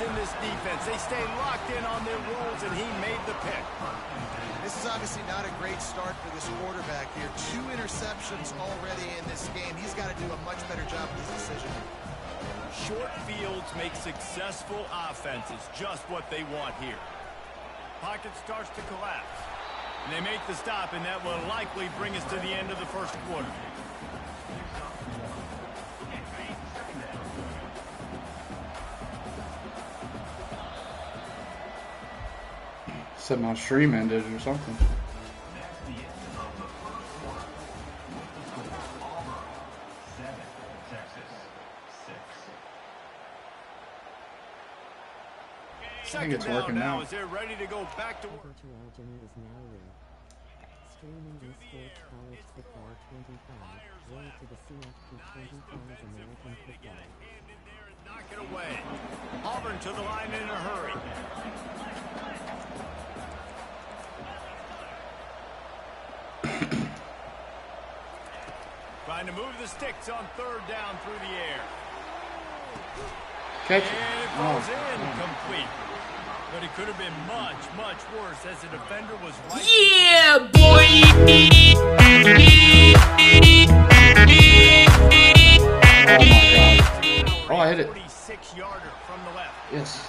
in this defense. They stay locked in on their roles, and he made the pick. This is obviously not a great start for this quarterback here. 2 interceptions already in this game. He's got to do a much better job with his decision. Short fields make successful offenses just what they want here. Pocket starts to collapse. And they make the stop, and that will likely bring us to the end of the first quarter. Said my stream ended or something. I think it's working now. As they're ready to go back to work. TheVirtualJonny is now live. Streaming this sports college football 25, road to the CFP 25 American football. Knock it away. Auburn to the line in a hurry. Trying to move the sticks on 3rd down through the air. Catch And it goes in complete. But it could have been much, much worse as the defender was right. Yeah, boy! Oh my god. Oh, I hit it. 46-yarder from the left. Yes.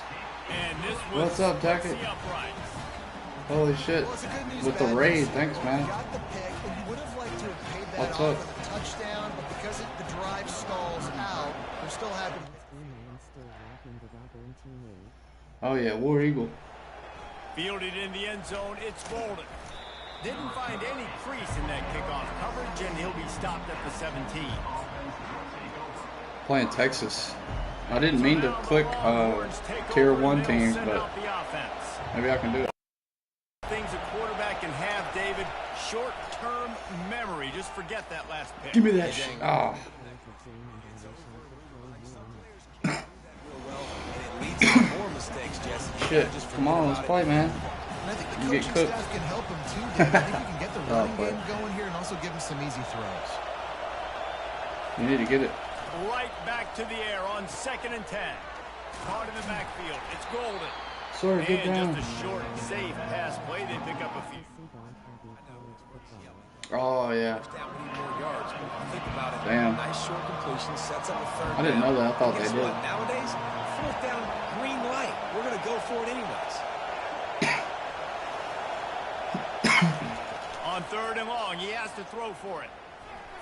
And this was What's up, Tackett? Holy shit. With the raid, thanks, man. Got the pick, and you would have liked to have paid that What's off up? with a touchdown, but because the drive stalls out, they're still happy. Oh yeah, War Eagle. Fielded in the end zone, it's Bolden. Didn't find any crease in that kickoff coverage, and he'll be stopped at the 17. Playing Texas. I didn't mean to click tier 1 teams, but maybe I can do it. Things a quarterback can have, David. Short-term memory. Just forget that last pick. Give me that shit. Ah. Shit, come on, let's play, man. And I think the You get coaching cooked. staff can help him too, David. I think you can get the running but- game going here and also give him some easy throws. You need to get it. Right back to the air on 2nd and 10. Caught in the backfield. It's Golden. Sorry, get And down. just a short, safe pass play. They pick up a few. Oh yeah. Damn. Nice short completion, sets up a 3rd I didn't know that. I thought Guess they did. what? Nowadays, 4th down, green light. We're going to go for it anyways. On 3rd and long, he has to throw for it.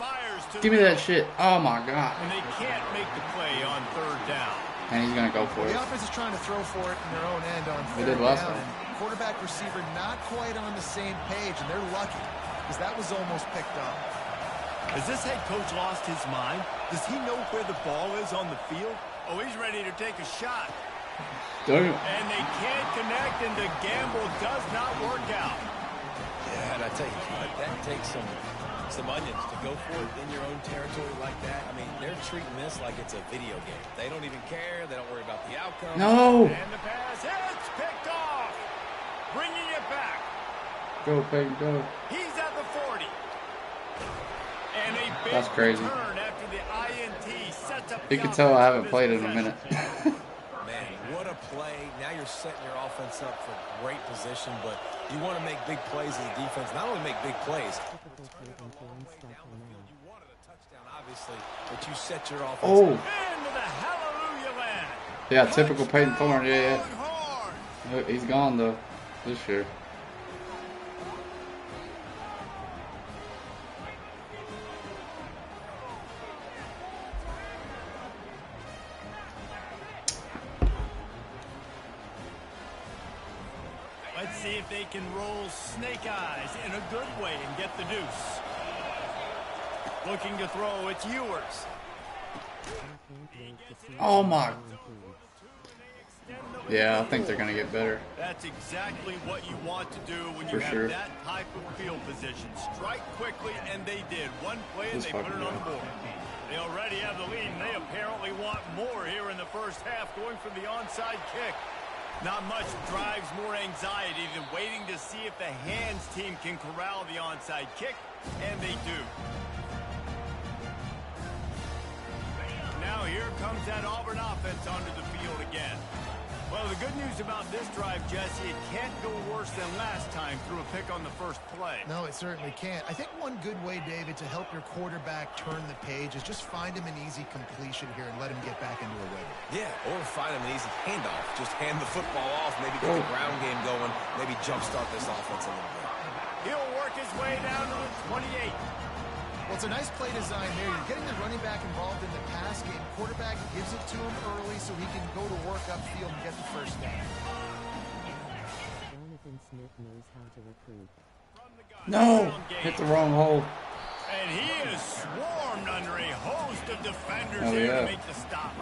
Fires to Give me that shit. Oh my god. And they can't make the play on 3rd down. And he's gonna go for it. The offense is trying to throw for it in their own end on They 3rd did last down. time. And quarterback receiver not quite on the same page, and they're lucky because that was almost picked up. Has this head coach lost his mind? Does he know where the ball is on the field? Oh, he's ready to take a shot. Damn. And they can't connect, and the gamble does not work out. Yeah, and I tell you what, that takes some onions to go for it in your own territory like that. I mean, they're treating this like it's a video game. They don't even care. They don't worry about the outcome. No. And the pass, it's picked off. Bringing it back. Go, Peyton, go. He's at the 40. And a big That's crazy. return after the INT sets up You the can tell I offense haven't for played this in a minute. Man, what a play. Now you're setting your offense up for great position, but you want to make big plays as a defense. Not only make big plays, you wanted a touchdown, obviously, but you set your offense Oh. up. Into the hallelujah land. Yeah, typical Peyton Thorne. Yeah, Going hard. yeah. He's gone though this year. Let's see if they can roll snake eyes in a good way and get the deuce. Looking to throw, it's Ewers. Oh my. Yeah, I think they're gonna get better. That's exactly what you want to do when you For have sure. that type of field position. Strike quickly, and they did. One play, and This they put it fucking on the guy. board. They already have the lead, and they apparently want more here in the first half, going for the onside kick. Not much drives more anxiety than waiting to see if the hands team can corral the onside kick, and they do. Now here comes that Auburn offense onto the field again. Well, the good news about this drive, Jesse, it can't go worse than last time through a pick on the first play. No, it certainly can't. I think one good way, David, to help your quarterback turn the page is just find him an easy completion here and let him get back into a rhythm. Yeah, or find him an easy handoff. Just hand the football off, maybe get the ground game going, maybe jumpstart this offense a little bit. He'll work his way down to the 28. Well, it's a nice play design there. You're getting the running back involved in the pass game. Quarterback gives it to him early so he can go to work upfield and get the first down. Jonathan Smith knows how to recruit. No! Hit the wrong hole. And he is swarmed under a host of defenders Oh, here yeah. to make the stop.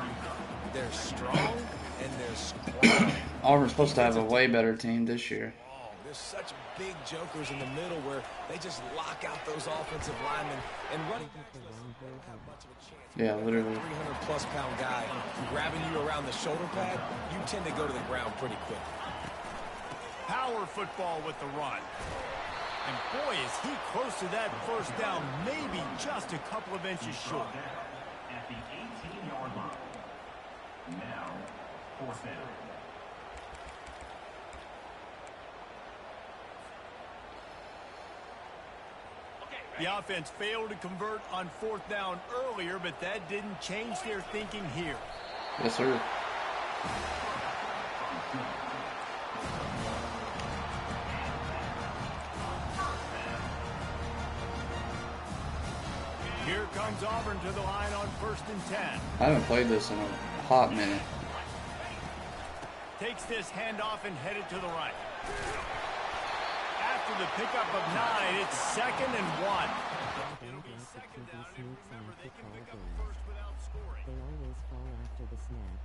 They're strong and they're squad. Auburn's supposed to have a way better team this year. There's such big jokers in the middle where they just lock out those offensive linemen and running backs don't have much of a chance. Yeah, literally. 300-plus pound guy grabbing you around the shoulder pad, you tend to go to the ground pretty quick. Power football with the run. And boy, is he close to that first down, maybe just a couple of inches short. At the 18-yard line. Now, fourth down. The offense failed to convert on fourth down earlier, but that didn't change their thinking here. Yes, sir. Here comes Auburn to the line on 1st and 10. I haven't played this in a hot minute. Takes this handoff and headed to the right. After the pickup of 9, it's 2nd and 1. It'll be 2nd down, and remember, they can pick up the first without scoring. They always fall after the snap.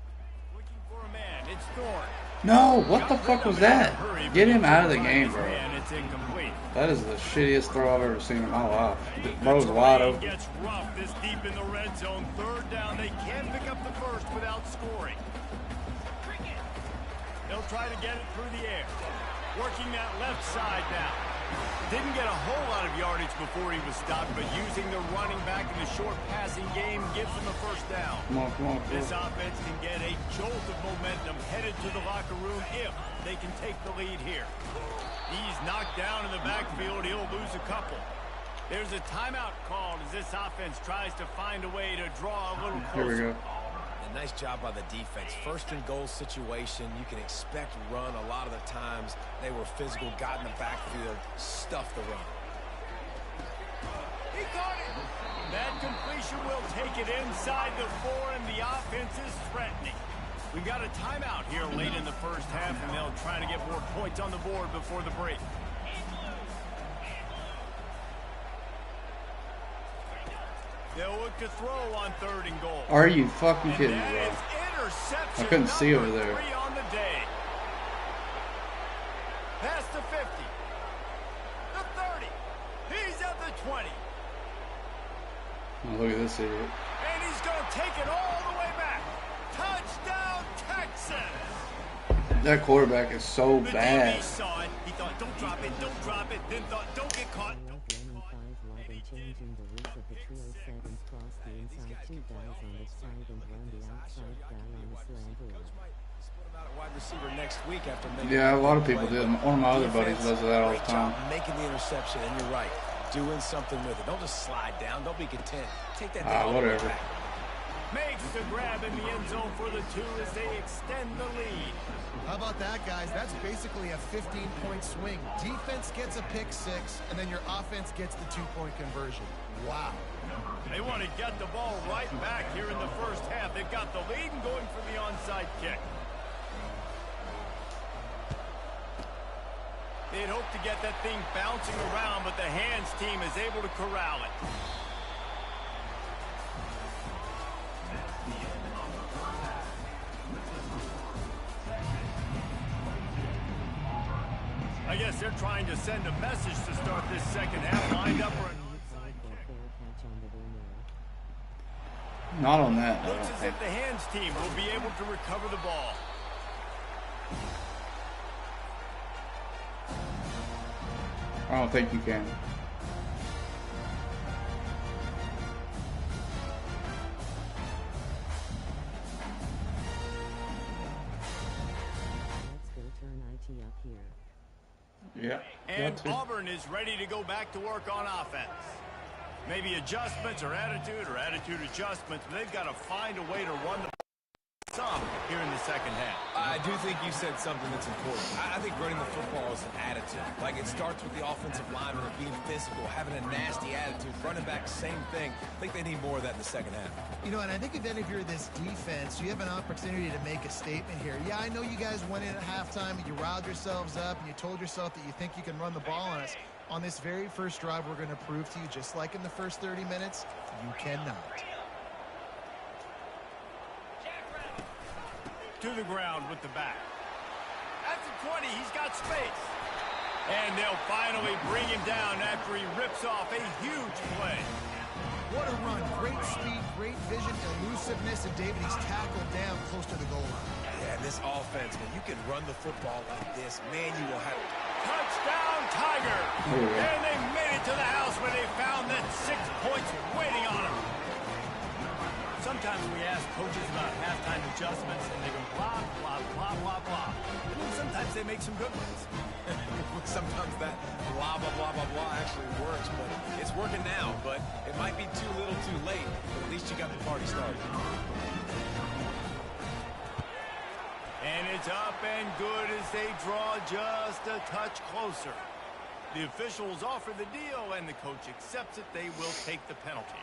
Looking for a man, it's Thorne. No! What the fuck was that? Get him out of the game, bro. And it's incomplete. That is the shittiest throw I've ever seen in my life. Bro's wide Terrain open. gets rough this deep in the red zone. 3rd down, they can pick up the first without scoring. They'll try to get it through the air. Working that left side now. Didn't get a whole lot of yardage before he was stopped, but using the running back in the short passing game gives him a first down. Come on, come on, come This on. offense can get a jolt of momentum headed to the locker room if they can take the lead here. He's knocked down in the backfield. He'll lose a couple. There's a timeout called as this offense tries to find a way to draw a little Here we closer. go. And nice job by the defense. 1st and goal situation, you can expect run a lot of the times. They were physical, got in the backfield, stuffed the run. He caught it. That completion will take it inside the 4, and the offense is threatening. We've got a timeout here late in the first half, and they'll try to get more points on the board before the break. They'll look to throw on 3rd and goal. Are you fucking And kidding me, that bro? is interception I couldn't see number over there. 3 on the day. Past the 50. The 30. He's at the 20. Oh, look at this idiot. And he's going to take it all the way back. Touchdown, Texas. That quarterback is so The bad. DB saw it. He thought, don't drop it, then thought, don't get caught. I love running 5 wide and changing the routes of the trio 7s. Cross the inside 2 guys on the side and run the outside guy on the slant route. Split him out at wide receiver next week after making Yeah, a lot of people play. do. One of my other buddies Defense, does that all the great job time. making the interception, and you're right, doing something with it. Don't just slide down. Don't be content. Take that thing all the way Whatever. back. Makes the grab in the end zone for the 2 as they extend the lead. How about that, guys? That's basically a 15-point swing. Defense gets a pick 6, and then your offense gets the 2-point conversion. Wow. They want to get the ball right back here in the first half. They've got the lead and going for the onside kick. They'd hoped to get that thing bouncing around, but the hands team is able to corral it. I guess they're trying to send a message to start this second half. Lined up for an onside kick. Not on that, I Looks don't as think. if the hands team will be able to recover the ball. I don't think you can. Yeah. And Auburn is ready to go back to work on offense. Maybe adjustments or attitude adjustments, but they've got to find a way to run the some here in the second half. I do think you said something that's important. I think running the football is an attitude. Like, it starts with the offensive linemen being physical, having a nasty attitude. Running back, same thing. I think they need more of that in the second half. You know, and I think if you're this defense, you have an opportunity to make a statement here. Yeah, I know you guys went in at halftime and you riled yourselves up and you told yourself that you think you can run the ball on us. On this very first drive, we're going to prove to you, just like in the first 30 minutes, you cannot. To the ground with the back. At the 20, he's got space. And they'll finally bring him down after he rips off a huge play. What a run. Great speed, great vision, elusiveness, and David, he's tackled down close to the goal line. Yeah, this offense, when you can run the football like this, man, you will have... Touchdown, Tiger! And they made it to the house where they found that 6 points waiting on them. Sometimes we ask coaches about halftime adjustments, and they go blah, blah, blah, blah, blah. And then sometimes they make some good ones. Sometimes that blah, blah, blah, blah, blah actually works, but it's working now. But it might be too little too late, but at least you got the party started. And it's up and good as they draw just a touch closer. The officials offer the deal, and the coach accepts it. They will take the penalty.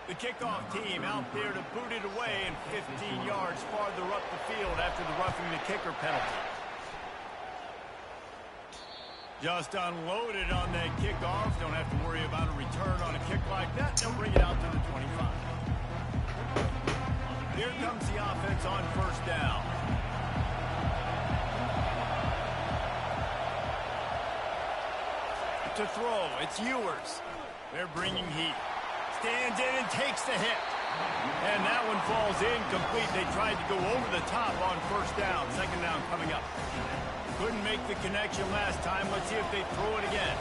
The kickoff team out there to boot it away and 15 yards farther up the field after the roughing the kicker penalty. Just unloaded on that kickoff. Don't have to worry about a return on a kick like that. They'll bring it out to the 25. Here comes the offense on first down. To throw, it's Ewers. They're bringing heat. Stands in and takes the hit. And that one falls incomplete. They tried to go over the top on first down. Second down coming up. Couldn't make the connection last time. Let's see if they throw it again.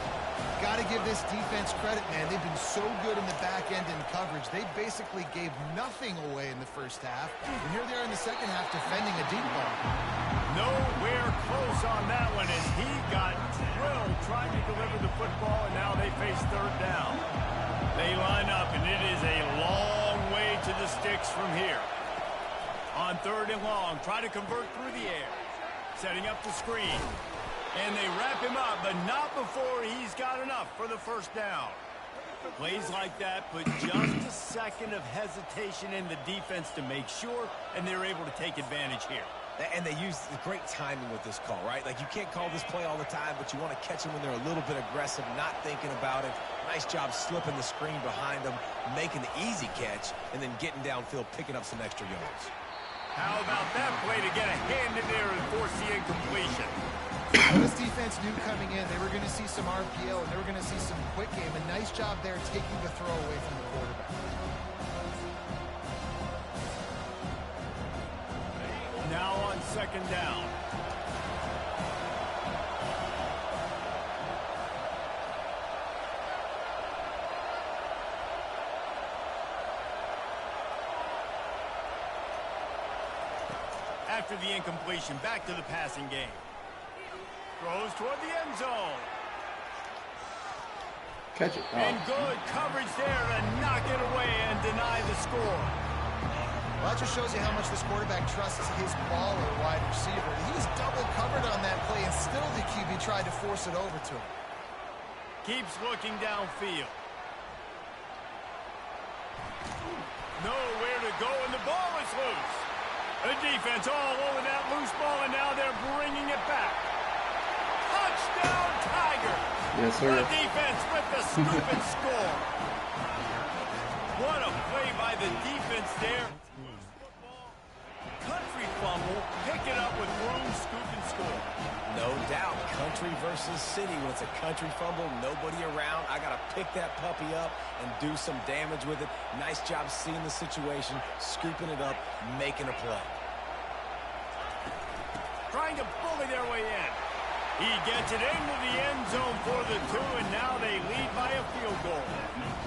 Got to give this defense credit, man. They've been so good in the back end in coverage. They basically gave nothing away in the first half. And here they are in the second half defending a deep ball. Nowhere close on that one as he got drilled trying to deliver the football, and now they face third down. They line up, and it is a long way to the sticks from here. On third and long, try to convert through the air. Setting up the screen. And they wrap him up, but not before he's got enough for the first down. Plays like that put just a second of hesitation in the defense to make sure, and they're able to take advantage here. And they use the great timing with this call, right? Like, you can't call this play all the time, but you want to catch them when they're a little bit aggressive, not thinking about it. Nice job slipping the screen behind them, making the easy catch, and then getting downfield, picking up some extra yards. How about that play to get a hand in there and force the incompletion? Well, this defense knew coming in they were going to see some RPO and they were going to see some quick game. A nice job there taking the throw away from the quarterback. Now on second down. After the incompletion, back to the passing game. Throws toward the end zone. Catch it. Oh. And good coverage there to knock it away and deny the score. Well, that just shows you how much this quarterback trusts his ball or wide receiver. He was double covered on that play, and still the QB tried to force it over to him. Keeps looking downfield. Nowhere to go, and the ball is loose. The defense all over that loose ball, and now they're bringing it back. Touchdown, Tiger! Yes, sir. The defense with the scoop and score. What a play by the defense there. Country fumble, pick it up with room, scoop and score. No doubt, country versus city. When it's a country fumble, nobody around. I got to pick that puppy up and do some damage with it. Nice job seeing the situation, scooping it up, making a play. Trying to bully their way in. He gets it into the end zone for the 2, and now they lead by a field goal.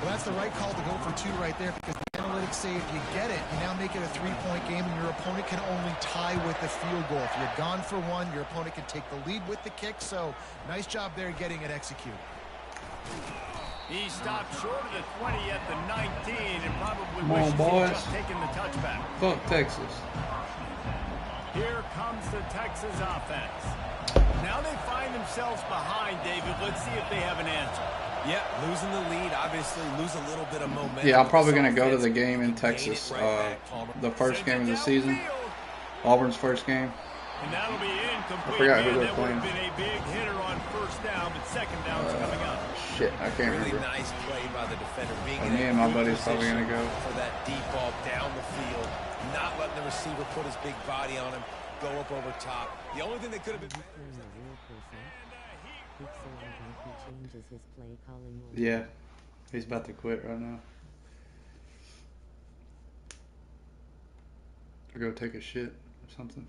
Well, that's the right call to go for 2 right there, because the analytics say if you get it, you now make it a 3-point game, and your opponent can only tie with the field goal. If you're gone for one, your opponent can take the lead with the kick. So nice job there getting it executed. He stopped short of the 20 at the 19 and probably Come on, wishes he boys. had just taken the touchback. Fuck Texas. Here comes the Texas offense. Now they find themselves behind, David. Let's see if they have an answer. Yeah, losing the lead, obviously lose a little bit of momentum. Yeah, I'm probably going to go to the game in Texas. The first game of the season. Auburn's first game. And that'll be incomplete. I forgot who they're That would playing. have been a big hitter on first down, but second down's coming up. Shit, I can't Really remember. nice play by the defender. Being And in me a and my good buddy's probably position gonna go. for that deep ball down the field, not letting the receiver put his big body on him, go up over top. The only thing that could have been... Playing a real person. Big Silver Hockey changes his play calling. Yeah, he's about to quit right now. Or go take a shit or something.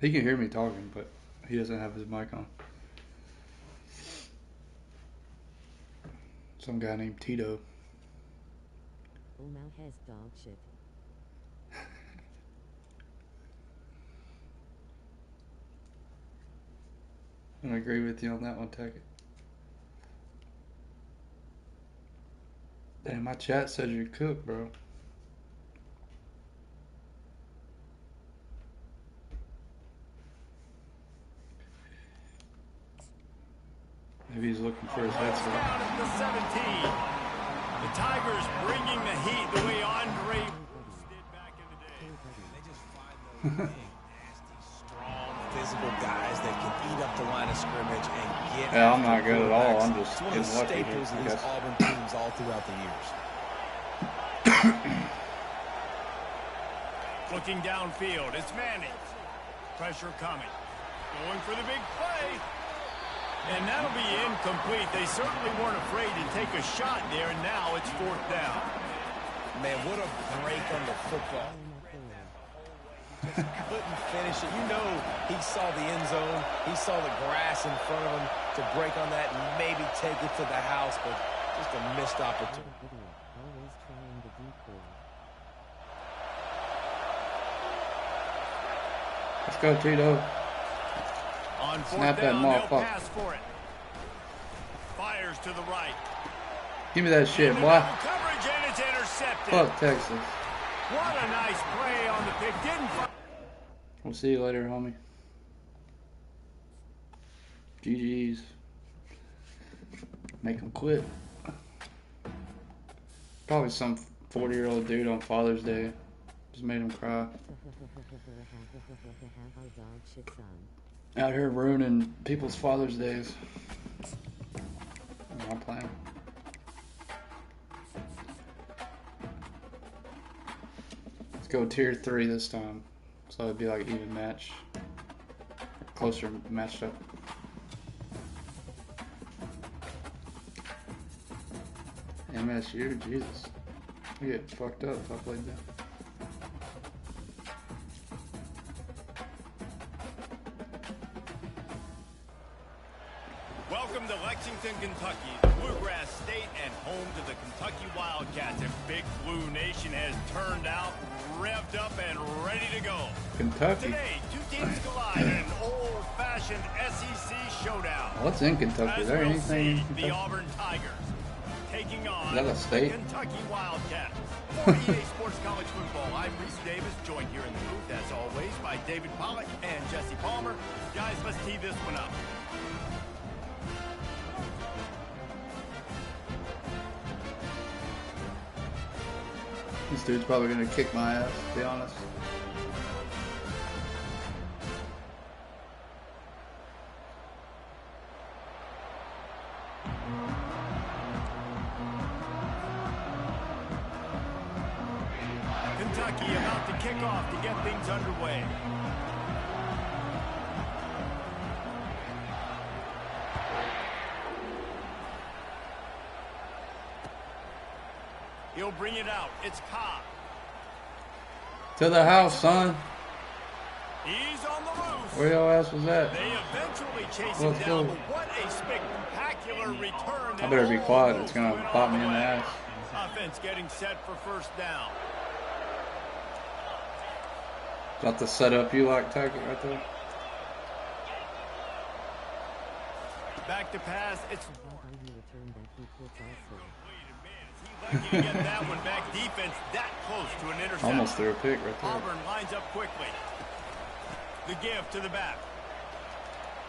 He can hear me talking, but he doesn't have his mic on. Some guy named Tito. Omau has dog shit. I agree with you on that one, Tackett. Damn, my chat said you cook, bro. Maybe he's looking for his headset. Down at the 17. The Tigers bringing the heat the way Andre did back in the day. They just find those big, nasty, strong, physical guys that can eat up the line of scrimmage and get... Yeah, I'm not after good at all. quarterbacks. I'm just It's one of the getting lucky here, staples of I these guess. Auburn teams all throughout the years. Looking downfield, it's Manning. Pressure coming. Going for the big play. And that'll be incomplete. They certainly weren't afraid to take a shot there, and now it's fourth down. Man, what a break on the football. Just couldn't finish it. You know he saw the end zone. He saw the grass in front of him to break on that and maybe take it to the house, but just a missed opportunity. Always trying the deep ball. Let's go, Tito. On fourth Snap that down, they'll motherfucker. pass for it. Fires to the right. Give me that shit, Into boy. double coverage, and it's intercepted. Fuck Texas. What a nice play on the pick. Didn't find... We'll see you later, homie. GG's. Make him quit. Probably some 40-year-old dude on Father's Day. Just made him cry. How dog shit son. Out here ruining people's Father's Days. I'm not playing. Let's go tier 3 this time. So it'd be like even match. Closer matched up. MSU, Jesus. I get fucked up if I played that. Welcome to Lexington, Kentucky, the Bluegrass State and home to the Kentucky Wildcats. And Big Blue Nation has turned out, revved up, and ready to go. Kentucky? Today, two teams collide in an old-fashioned SEC showdown. What's in Kentucky? Is As there we'll anything in see, Kentucky? the Auburn Tigers taking on Is that a state? the Kentucky Wildcats. For EA Sports College Football, I'm Reese Davis, joined here in the booth, as always, by David Pollack and Jesse Palmer. Guys, let's tee this one up. This dude's probably gonna kick my ass, to be honest. Kentucky about to kick off to get things underway. He'll bring it out. It's Cobb. To the house, son. He's on the loose. Where your ass was at? They eventually chase him Let's down, go. but what a spectacular return. I better be quiet. It's gonna pop me in the ass. Offense getting set for first down. Got the setup you like, tactic right there. Back to pass. It's He returned that he puts also. lucky to get that one back. Defense that close to an interception. Almost threw a pick right there. Auburn lines up quickly. The give to the back.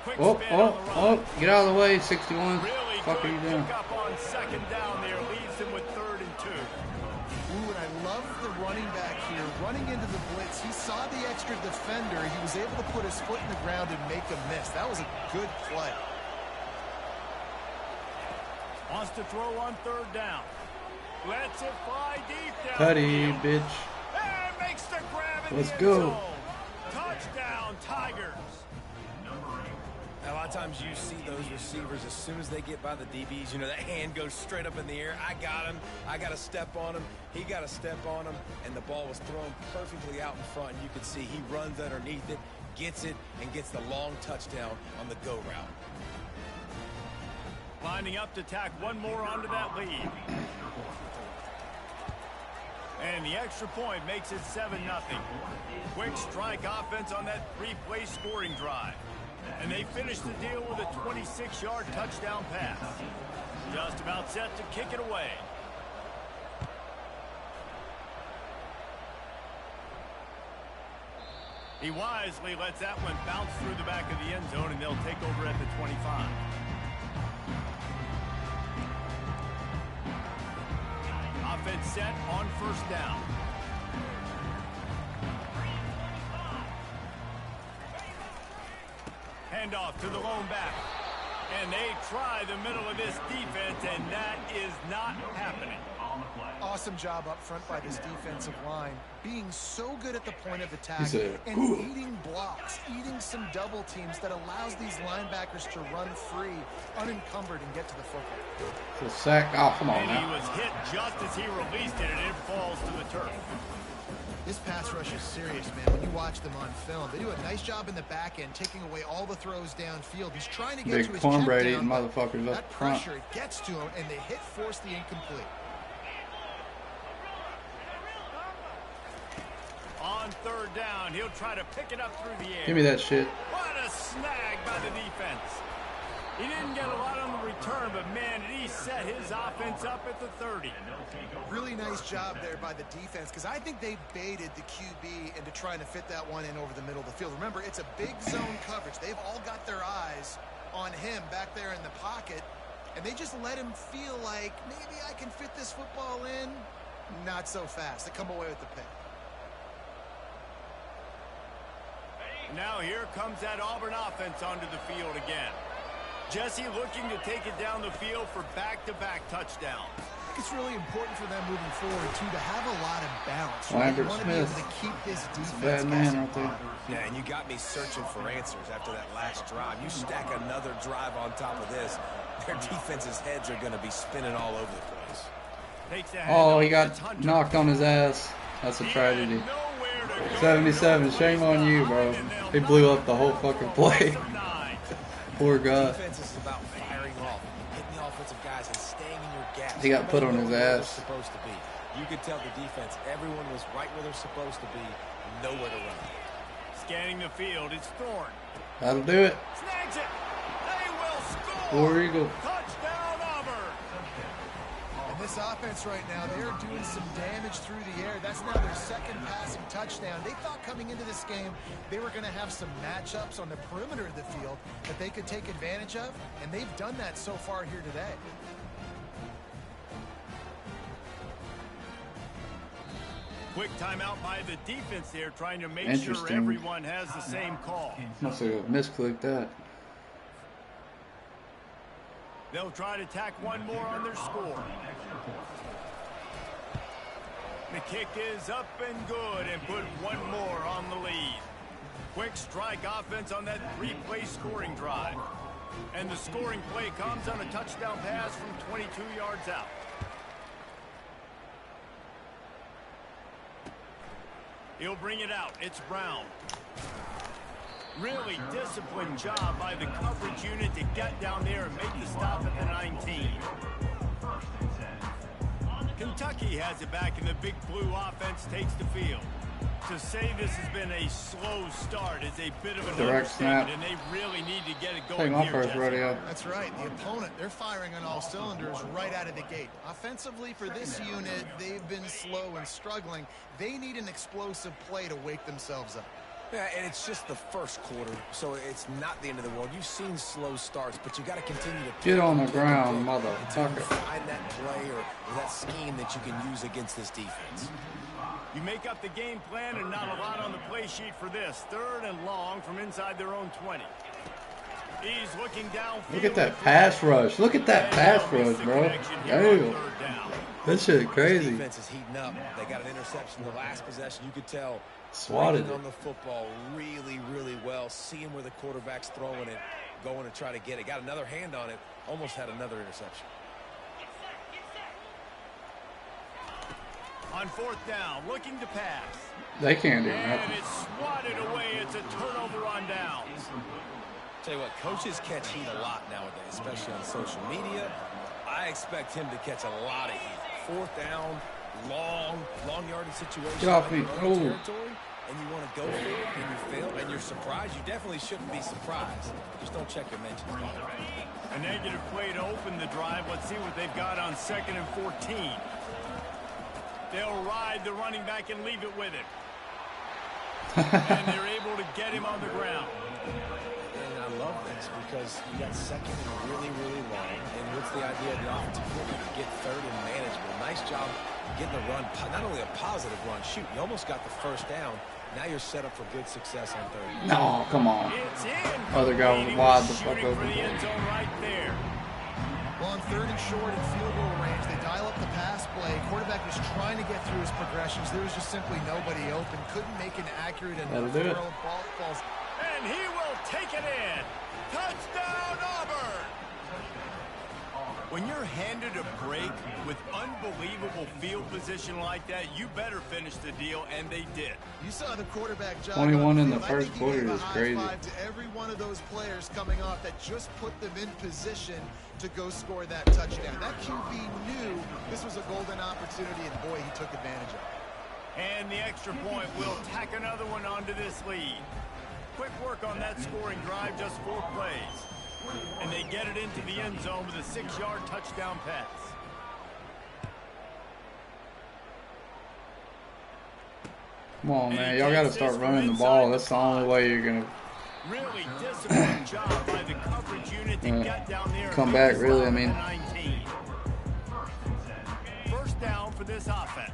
Quick Oh, spin on the run. get out of the way, 61. Really Fuck are good you doing? pick up on second down there. Leaves them with 3rd and 2. Ooh, and I love the running back here. Running into the blitz, he saw the extra defender. He was able to put his foot in the ground and make a miss. That was a good play. Wants to throw on 3rd down. Lets it fly deep down. Cuddy, bitch. And makes the grab in Let's the end go. zone. Touchdown, Tigers. A lot of times you see those receivers, as soon as they get by the DBs, you know, that hand goes straight up in the air. I got him. I got to step on him. He got to step on him. And the ball was thrown perfectly out in front. And you can see he runs underneath it, gets it, and gets the long touchdown on the go route. Lining up to tack one more onto that lead. And the extra point makes it 7-0. Quick strike offense on that 3-play scoring drive. And they finish the deal with a 26-yard touchdown pass. Just about set to kick it away. He wisely lets that one bounce through the back of the end zone, and they'll take over at the 25. Offense set on 1st down. Handoff to the lone back. And they try the middle of this defense, and that is not happening. Awesome job up front by this defensive line. Being so good at the point of attack He said, and eating blocks, eating some double teams that allows these linebackers to run free, unencumbered, and get to the football. The sack. Oh, come on And he now. was hit just as he released it, and it falls to the turf. This pass rush is serious, man. When you watch them on film, they do a nice job in the back end, taking away all the throws downfield. He's trying to get Big to his cornbread check eating down, motherfuckers up that front. pressure, it gets to him, and they force the incomplete. On 3rd down, he'll try to pick it up through the air. Give me that shit. What a snag by the defense. He didn't get a lot on the return, but man, did he set his offense up at the 30. Really nice job there by the defense, because I think they baited the QB into trying to fit that one in over the middle of the field. Remember, it's a big zone coverage. They've all got their eyes on him back there in the pocket, and they just let him feel like, maybe I can fit this football in. Not so fast. They come away with the pick. Now here comes that Auburn offense onto the field again. Jesse looking to take it down the field for back-to-back touchdowns. It's really important for them moving forward, too, to have a lot of balance. Lambert They want to be able Smith. to keep this defense Bad man guessing. right there. Yeah, and you got me searching for answers after that last drive. You stack another drive on top of this, their defense's heads are going to be spinning all over the place. Takes a Oh, handoff. he got It's Hunter. knocked on his ass. That's a He tragedy. had nowhere to go. 77. Shame on you, bro. He blew up the whole fucking play. Poor guy. Defense is about firing off, hitting the offensive guys, and staying in your gaps. He got put on his Nowhere they're ass. supposed to be. You could tell the defense, everyone was right where they're supposed to be, nowhere to run. Scanning the field, it's Thorne. That'll do it. Snags it. They will score. War Eagle. Touchdown, Auburn. And this offense right now, they're doing some damage through the air. That's now their second passing touchdown. They thought coming into this game they were going to have some matchups on the perimeter of the field that they could take advantage of, and they've done that so far here today. Quick timeout by the defense there, trying to make sure Interesting. everyone has the same call. Must have misclicked that. They'll try to tack one more on their score. The kick is up and good, and put one more on the lead. Quick strike offense on that 3-play scoring drive. And the scoring play comes on a touchdown pass from 22 yards out. He'll bring it out. It's Brown. Really disciplined job by the coverage unit to get down there and make the stop at the 19. Kentucky has it back, and the big blue offense takes the field. To say this has been a slow start is a bit of an Direct snap. understatement, and they really need to get it going Take my here, first Jesse. rodeo. That's right. The opponent, they're firing on all cylinders right out of the gate. Offensively, for this unit, they've been slow and struggling. They need an explosive play to wake themselves up. Yeah, and it's just the first quarter, so it's not the end of the world. You've seen slow starts, but you got to continue to Get on the pick ground, until you motherfucker. find that play or that scheme that you can use against this defense. You make up the game plan and not a lot on the play sheet for this. 3rd and long from inside their own 20. He's looking downfield. Look at that pass rush. Look at that pass rush, bro. Damn. That shit crazy. Defense is heating up. They got an interception the last possession. You could tell Swatted breaking it. on the football really, really well. Seeing where the quarterback's throwing it, going to try to get it. Got another hand on it. Almost had another interception. On 4th down, looking to pass. They can't do And nothing. it's swatted away. It's a turnover on downs. Tell you what, coaches catch heat a lot nowadays, especially on social media. I expect him to catch a lot of heat. 4th down, long yardage situation. Get off in me. your own Oh. territory, and you want to go for it, and you fail, and you're surprised. You definitely shouldn't be surprised. Just don't check your mentions. A negative play to open the drive. Let's see what they've got on 2nd and 14. They'll ride the running back and leave it with him. And they're able to get him on the ground. And I love this because you got 2nd and really, really long. And what's the idea of the offensive coordinator? Get 3rd and manageable. Nice job getting the run. Not only a positive run, shoot, you almost got the 1st down. Now you're set up for good success on 3rd. No, come on. It's in. Other guy was He wide the fuck shooting for open. the end zone right there. Well, on 3rd and short and field goal range, they dial up the pass play. Quarterback was trying to get through his progressions. There was just simply nobody open. Couldn't make an accurate That'll enough do it. throw. Ball falls. And he will take it in. Touchdown, Auburn. When you're handed a break with unbelievable field position like that, you better finish the deal, and they did. You saw the quarterback jog 21 in the on field. I first think he quarter gave a is high crazy. five to every one of those players coming off that just put them in position to go score that touchdown. That QB knew this was a golden opportunity, and boy, he took advantage of it. And the extra point will tack another one onto this lead. Quick work on that scoring drive, just 4 plays. And they get it into the end zone with a 6-yard touchdown pass. Come on, man. Y'all got to start running the ball. That's the only way you're going to Really disciplined job by the coverage unit to get down there. come back, really, I mean. 19. 1st down for this offense.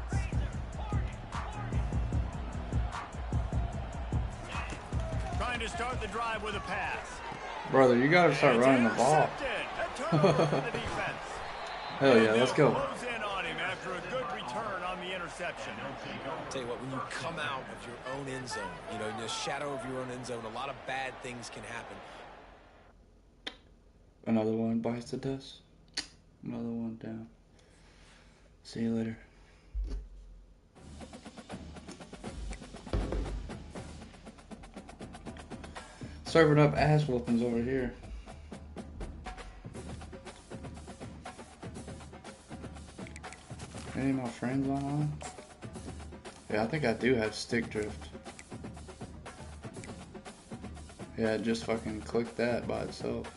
Trying to start the drive with a pass. Brother, you got to start running the ball. Intercepted. A turnover for the defense. Hell yeah, And let's they'll go. Close in on him after a good return on the interception. Tell you what, when you come out of your own end zone, you know, in the shadow of your own end zone, a lot of bad things can happen. Another one bites the dust. Another one down. See you later. Serving up ass whoopings over here. Any of my friends online? Yeah, I think I do have stick drift. Yeah, just fucking click that by itself.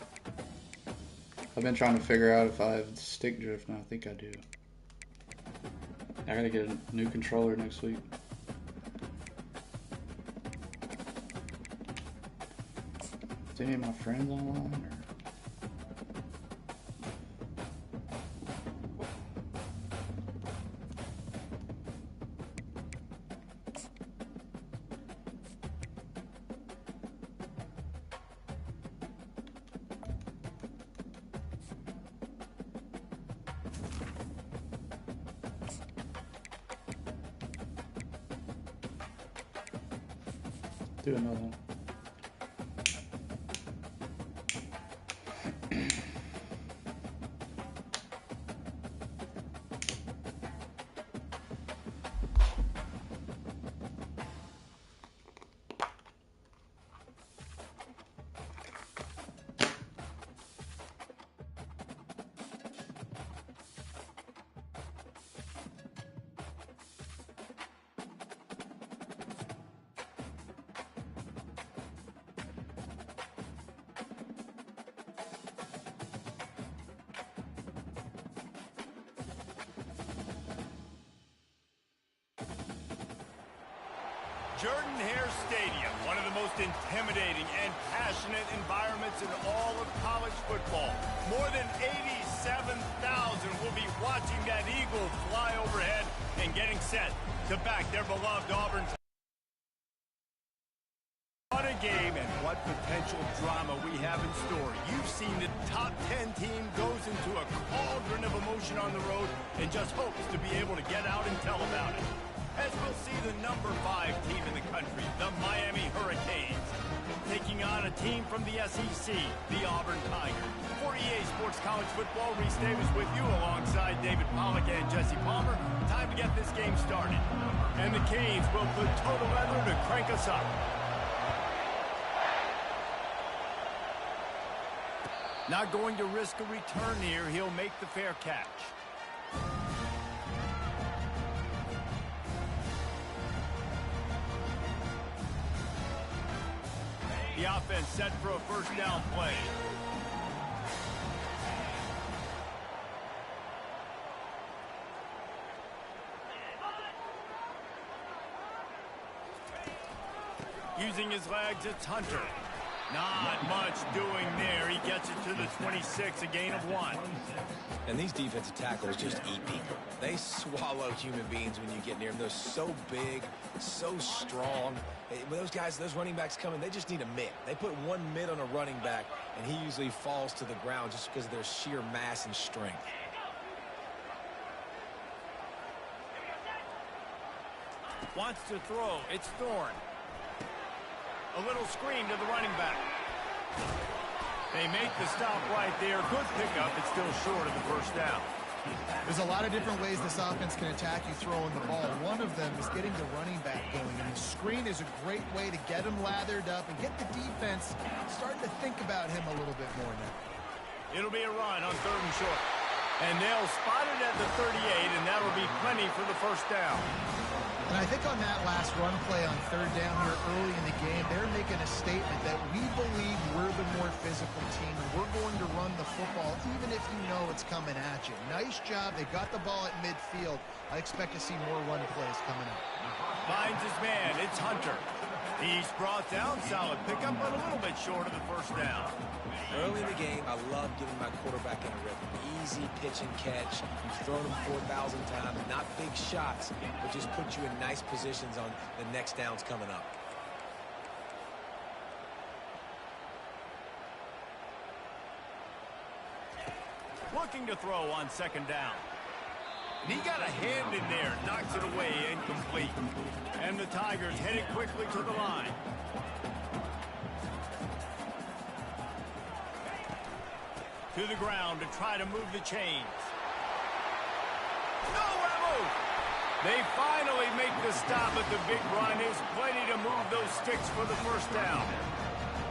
I've been trying to figure out if I have stick drift, and I think I do. I gotta get a new controller next week. Is any of my friends online? Or? Do another one. Jordan-Hare Stadium, one of the most intimidating and passionate environments in all of college football. More than 87,000 will be watching that eagle fly overhead and getting set to back their beloved Auburn. What a game and what potential drama we have in store. You've seen the top 10 team goes into a cauldron of emotion on the road and just hopes to be able to get out and tell about it. As we'll see the number 5 team in the country, the Miami Hurricanes, taking on a team from the SEC, the Auburn Tigers. For EA Sports College Football, Reese Davis with you alongside David Pollack and Jesse Palmer. Time to get this game started. And the Canes will put total leather to crank us up. Not going to risk a return here. He'll make the fair catch. The offense set for a first down play. Using his legs, it's Hunter. Not much doing there. He gets it to the 26, a gain of 1. And these defensive tackles just eat people. They swallow human beings when you get near them. They're so big, so strong. When those guys, those running backs come in, they just need a mid. They put one mid on a running back, and he usually falls to the ground just because of their sheer mass and strength. Wants to throw. It's Thorne. A little screen to the running back. They make the stop right there. Good pickup. It's still short of the first down. There's a lot of different ways this offense can attack you throwing the ball. One of them is getting the running back going. And the screen is a great way to get him lathered up and get the defense starting to think about him a little bit more now. It'll be a run on 3rd and short. And they'll spot it at the 38, and that'll be plenty for the first down. And I think on that last run play on 3rd down here early in the game, they're making a statement that we believe we're the more physical team and we're going to run the football even if you know it's coming at you. Nice job. They got the ball at midfield. I expect to see more run plays coming up. Finds his man. It's Hunter. He's brought down. Solid pickup, but a little bit short of the first down. Early in the game, I love getting my quarterback in a rhythm. Easy pitch and catch. You've thrown them 4,000 times. Not big shots, but just put you in nice positions on the next downs coming up. Looking to throw on 2nd down. And he got a hand in there. Knocks it away. Incomplete. And the Tigers headed quickly to the line. To the ground to try to move the chains. Nowhere to move. They finally make the stop, but the big run is plenty to move those sticks for the first down.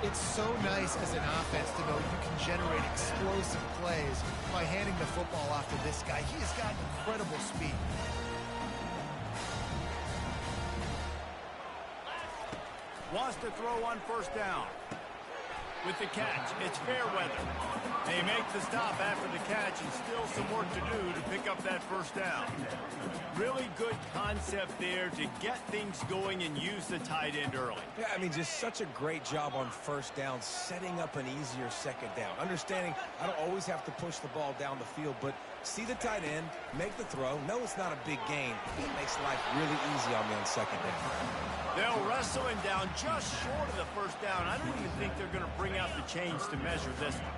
It's so nice as an offense to know you can generate explosive plays by handing the football off to this guy. He has got incredible speed. Wants to throw on 1st down. With the catch, it's Fairweather. They make the stop after the catch and still some work to do to pick up that first down. Really good concept there to get things going and use the tight end early. Yeah, I mean, just such a great job on 1st down, setting up an easier 2nd down. Understanding I don't always have to push the ball down the field, but see the tight end, make the throw. No, it's not a big gain. It makes life really easy on me on 2nd down. They'll wrestle him down just short of the first down. I don't even think they're going to bring out the chains to measure this one.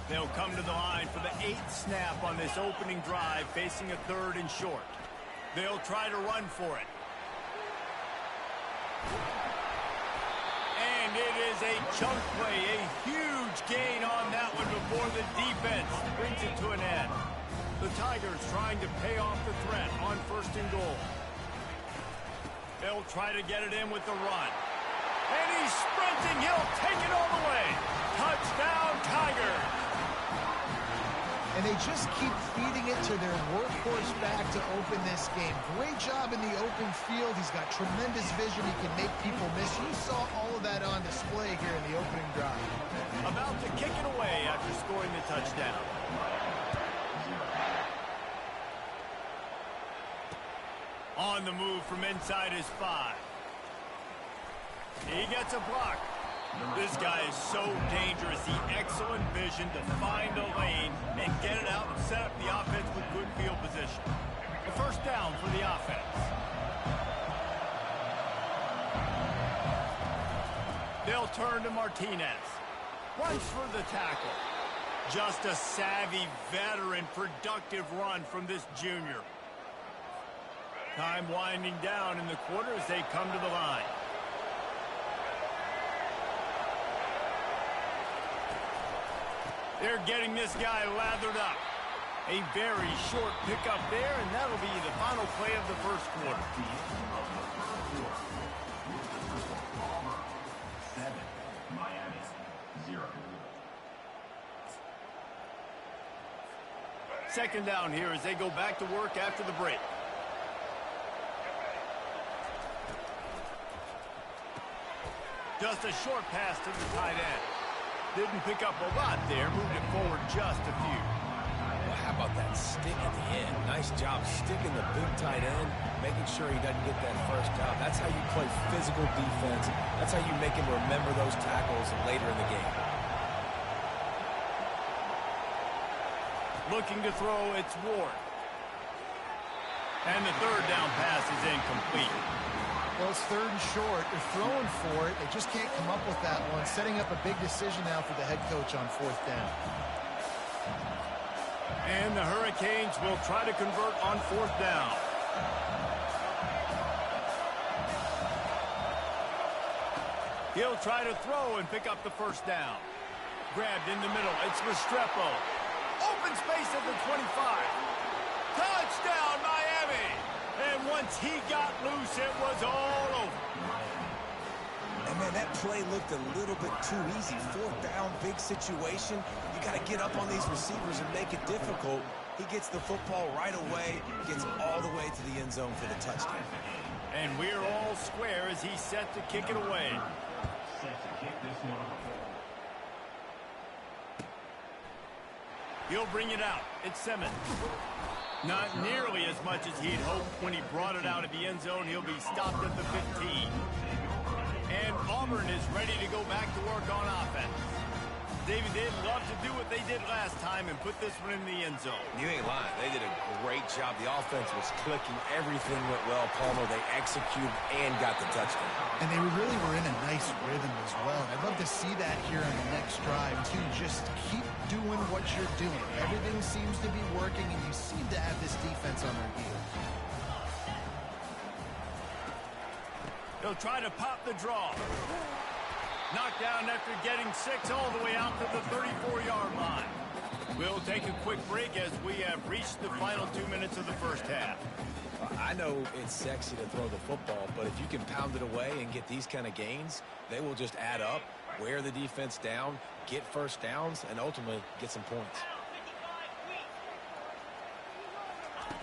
They'll come to the line for the 8th snap on this opening drive, facing a 3rd and short. They'll try to run for it. And it is a chunk play, a huge gain on that one before the defense brings it to an end. The Tigers trying to pay off the threat on 1st and goal. They'll try to get it in with the run. And he's sprinting. He'll take it all the way. Touchdown, Tigers. And they just keep feeding it to their workhorse back to open this game. Great job in the open field. He's got tremendous vision. He can make people miss. You saw all of that on display here in the opening drive. About to kick it away after scoring the touchdown. On the move from inside his 5. He gets a block. This guy is so dangerous. The excellent vision to find a lane and get it out and set up the offense with good field position. A first down for the offense. They'll turn to Martinez. Runs for the tackle. Just a savvy, veteran, productive run from this junior. Time winding down in the quarter as they come to the line. They're getting this guy lathered up. A very short pickup there, and that'll be the final play of the first quarter. 7, Miami 0. Second down here as they go back to work after the break. Just a short pass to the tight end. Didn't pick up a lot there, moved it forward just a few. Well, how about that stick at the end? Nice job sticking the big tight end, making sure he doesn't get that first down. That's how you play physical defense. That's how you make him remember those tackles later in the game. Looking to throw, it's Ward. And the third down pass is incomplete. Well, it's third and short. They're throwing for it. They just can't come up with that one. Setting up a big decision now for the head coach on fourth down. And the Hurricanes will try to convert on fourth down. He'll try to throw and pick up the first down. Grabbed in the middle. It's Restrepo. Open space at the 25. Touchdown, Miami! And once he got loose, it was all over. And, man, that play looked a little bit too easy. Fourth down, big situation. You got to get up on these receivers and make it difficult. He gets the football right away, gets all the way to the end zone for the touchdown. And we're all square as he's set to kick it away. Set to kick this one. He'll bring it out. It's Simmons. Not nearly as much as he'd hoped when he brought it out of the end zone. He'll be stopped at the 15. And Auburn is ready to go back to work on offense. David, they'd love to do what they did last time and put this one in the end zone. You ain't lying. They did a great job. The offense was clicking. Everything went well, Palmer. They executed and got the touchdown. And they really were in a nice rhythm as well. I'd love to see that here on the next drive, too. Just keep doing what you're doing. Everything seems to be working, and you seem to have this defense on their heels. They'll try to pop the draw. Knocked down after getting 6 all the way out to the 34-yard line. We'll take a quick break as we have reached the final 2 minutes of the first half. I know it's sexy to throw the football, but if you can pound it away and get these kind of gains, they will just add up, wear the defense down, get first downs, and ultimately get some points.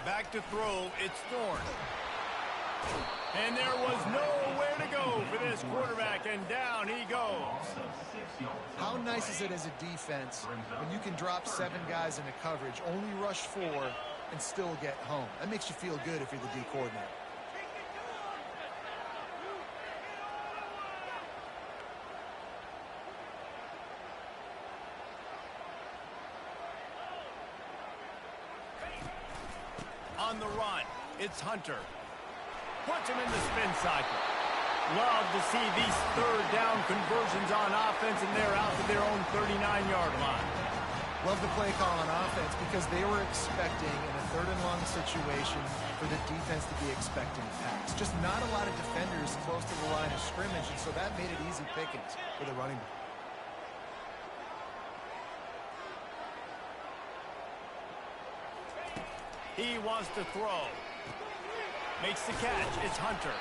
Back to throw, it's Thorne. And there was nowhere to go for this quarterback, and down he goes. How nice is it as a defense when you can drop 7 guys into coverage, only rush 4, and still get home? That makes you feel good if you're the D coordinator. On the run, it's Hunter. Puts him in the spin cycle. Love to see these third down conversions on offense, and they're out to their own 39-yard line. Love the play call on offense because they were expecting in a third and long situation for the defense to be expecting a pass. Just not a lot of defenders close to the line of scrimmage, and so that made it easy pickings for the running back. He wants to throw. Makes the catch. It's Hunter.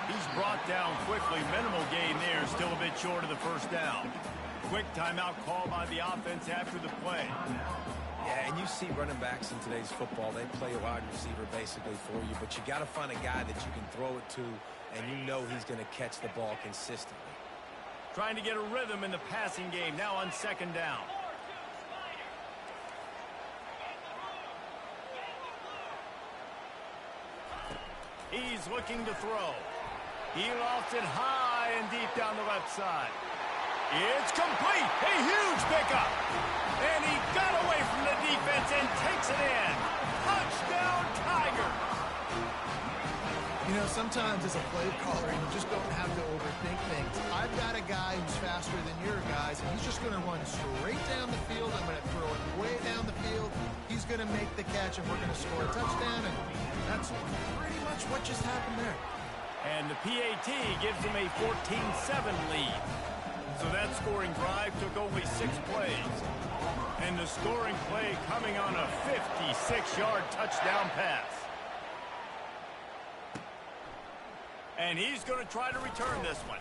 He's brought down quickly. Minimal gain there. Still a bit short of the first down. Quick timeout call by the offense after the play. Yeah, and you see running backs in today's football, they play a wide receiver basically for you, but you got to find a guy that you can throw it to, and you know he's going to catch the ball consistently. Trying to get a rhythm in the passing game. Now on second down. He's looking to throw. He lofts it high and deep deep down the left side. It's complete. A huge pickup. And he got away from the defense and takes it in. Touchdown, Tigers. You know, sometimes as a play caller, you just don't have to overthink things. I've got a guy who's faster than your guys, and he's just going to run straight down the field. I'm going to throw it way down the field. He's going to make the catch, and we're going to score a touchdown. And that's pretty much what just happened there. And the PAT gives him a 14-7 lead. So that scoring drive took only 6 plays. And the scoring play coming on a 56-yard touchdown pass. And he's going to try to return this one.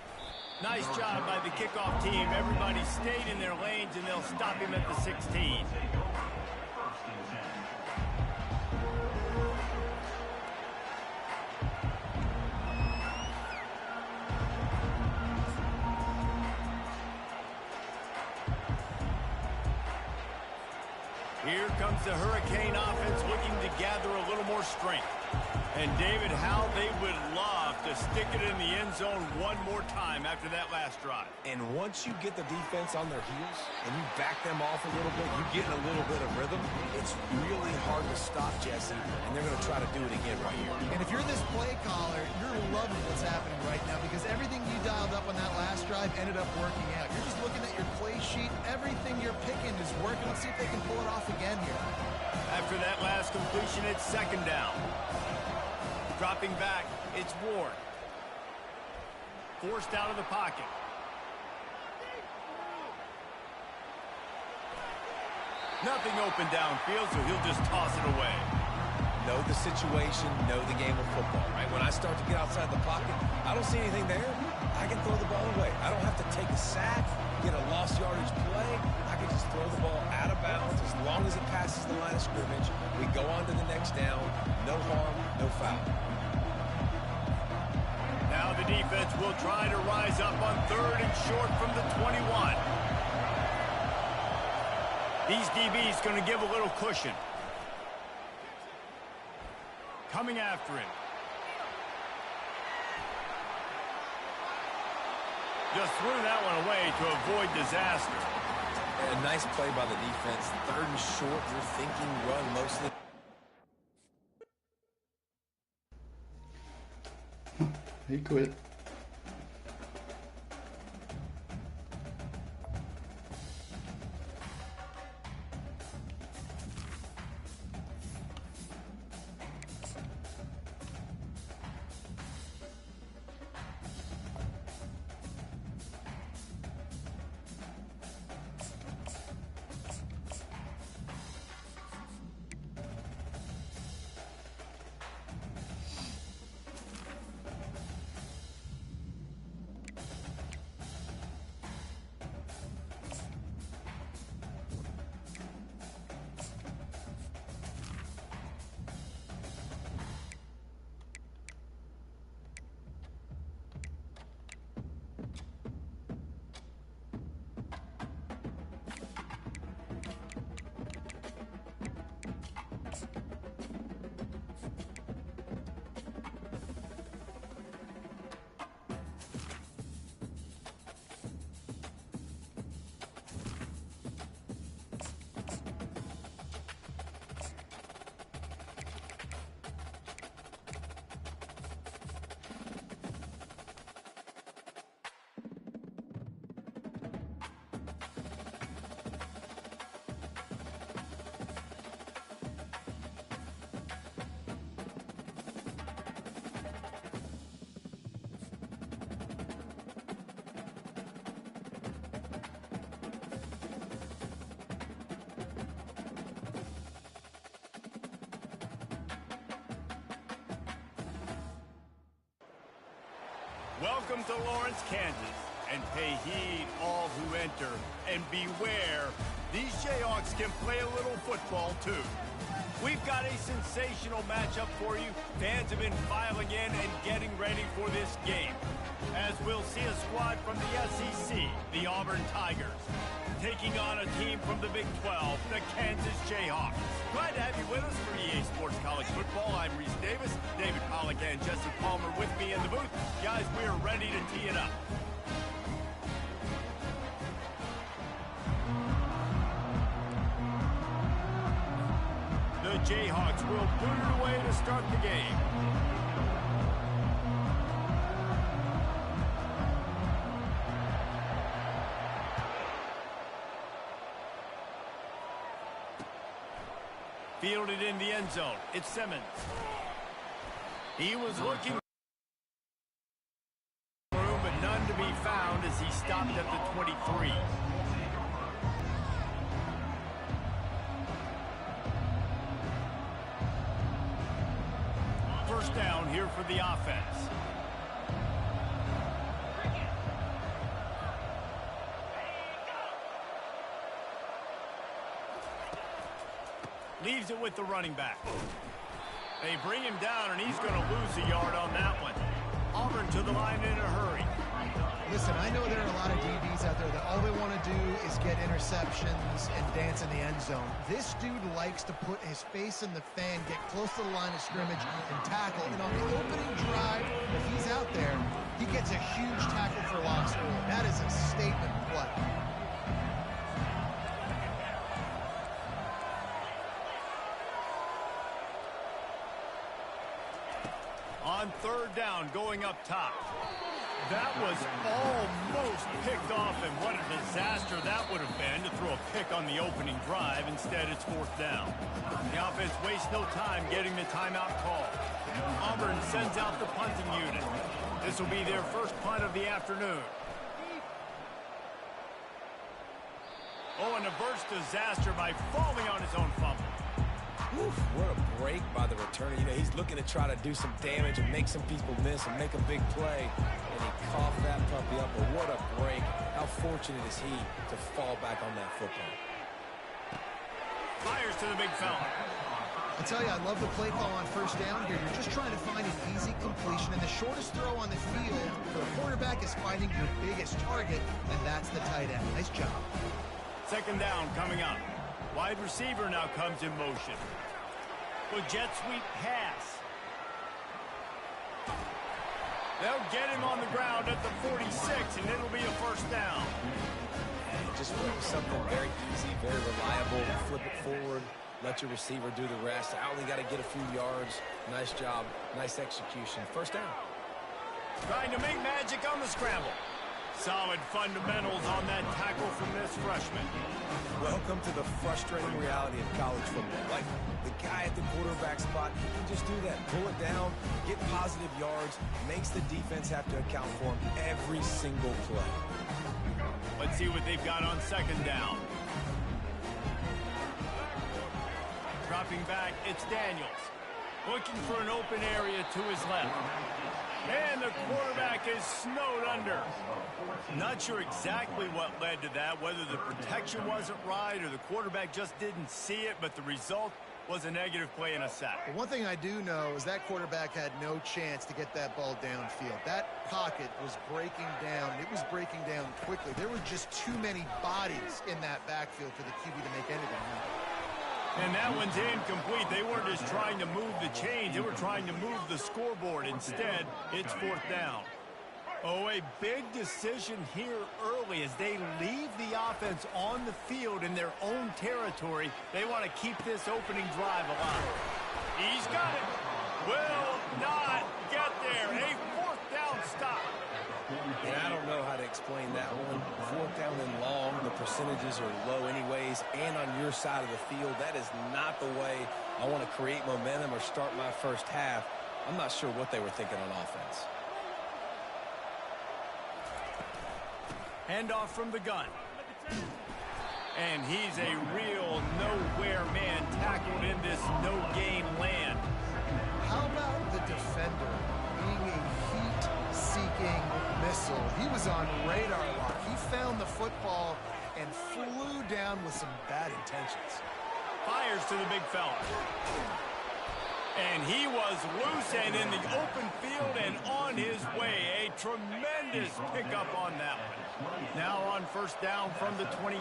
Nice job by the kickoff team. Everybody stayed in their lanes, and they'll stop him at the 16. Here comes the Hurricane offense looking to gather a little more strength. And David, how they would love to stick it in the end zone one more time after that last drive. And once you get the defense on their heels and you back them off a little bit, you get in a little bit of rhythm, it's really hard to stop, Jesse, and they're going to try to do it again right here. And if you're this play caller, you're loving what's happening right now because everything you dialed up on that last drive ended up working out. You're just looking at your play sheet. Everything you're picking is working. Let's see if they can pull it off again here. After that last completion, it's second down. Dropping back, it's Ward. Forced out of the pocket. Nothing open downfield, so he'll just toss it away. Know the situation, know the game of football, right? When I start to get outside the pocket, I don't see anything there. I can throw the ball away. I don't have to take a sack, get a lost yardage play. I can just throw the ball out of bounds as long as it passes the line of scrimmage. We go on to the next down. No harm, no foul. Now the defense will try to rise up on 3rd and short from the 21. These DBs going to give a little cushion. Coming after him. Just threw that one away to avoid disaster. A nice play by the defense. 3rd and short, you're thinking run most of the... He quit. Welcome to Lawrence, Kansas, and pay heed all who enter, and beware, these Jayhawks can play a little football too. We've got a sensational matchup for you. Fans have been filing in and getting ready for this game, as we'll see a squad from the SEC, the Auburn Tigers, taking on a team from the Big 12, the Kansas Jayhawks. Glad to have you with us for EA Sports College Football. I'm Reese Davis, David Pollack and Jesse Palmer with me in the booth. Guys, we are ready to tee it up. the Jayhawks will boot it away to start the game. Fielded in the end zone. It's Simmons. He was looking for room, but none to be found as he stopped at the 23. First down here for the offense. Leaves it with the running back. They bring him down, and he's going to lose a yard on that one. Auburn to the line in a hurry. Listen, I know there are a lot of DBs out there that all they want to do is get interceptions and dance in the end zone. This dude likes to put his face in the fan, get close to the line of scrimmage, and tackle. And on the opening drive, if he's out there, he gets a huge tackle for loss early. That is a statement play. On third down, going up top. That was almost picked off, and what a disaster that would have been to throw a pick on the opening drive. Instead, it's fourth down. The offense wastes no time getting the timeout call. Auburn sends out the punting unit. This will be their first punt of the afternoon. Oh, and averts disaster by falling on his own fumble. Oof, what a break by the returner. You know, he's looking to try to do some damage and make some people miss and make a big play. And he coughed that puppy up, but what a break. How fortunate is he to fall back on that football. Fires to the big fella. I tell you, I love the play call on first down here. You're just trying to find an easy completion, and the shortest throw on the field for a quarterback is finding your biggest target, and that's the tight end. Nice job. Second down coming up. Wide receiver now comes in motion. With jet sweep pass. They'll get him on the ground at the 46, and it'll be a first down. And just something very easy, very reliable. Flip it forward. Let your receiver do the rest. I only got to get a few yards. Nice job. Nice execution. First down. Trying to make magic on the scramble. Solid fundamentals on that tackle from this freshman. Welcome to the frustrating reality of college football. Like, the guy at the quarterback spot, he can just do that. Pull it down, get positive yards, makes the defense have to account for him every single play. Let's see what they've got on second down. Dropping back, it's Daniels. Looking for an open area to his left. And the quarterback is snowed under. Not sure exactly what led to that, whether the protection wasn't right or the quarterback just didn't see it, but the result was a negative play and a sack. But one thing I do know is that quarterback had no chance to get that ball downfield. That pocket was breaking down. It was breaking down quickly. There were just too many bodies in that backfield for the QB to make anything happen. And that one's incomplete. They weren't just trying to move the chains. They were trying to move the scoreboard. Instead, it's fourth down. Oh, a big decision here early as they leave the offense on the field in their own territory. They want to keep this opening drive alive. He's got it. Will not get there. A fourth down stop. And I don't know how to explain that one. Fourth down and long, the percentages are low anyways, and on your side of the field, that is not the way I want to create momentum or start my first half. I'm not sure what they were thinking on offense. Handoff from the gun. And he's a real nowhere man tackled in this no-gain land. How about the defender being a heat-seeking missile? He was on radar lock. He found the football and flew down with some bad intentions. Fires to the big fella. And he was loose and in the open field and on his way. A tremendous pickup on that one. Now on first down from the 28.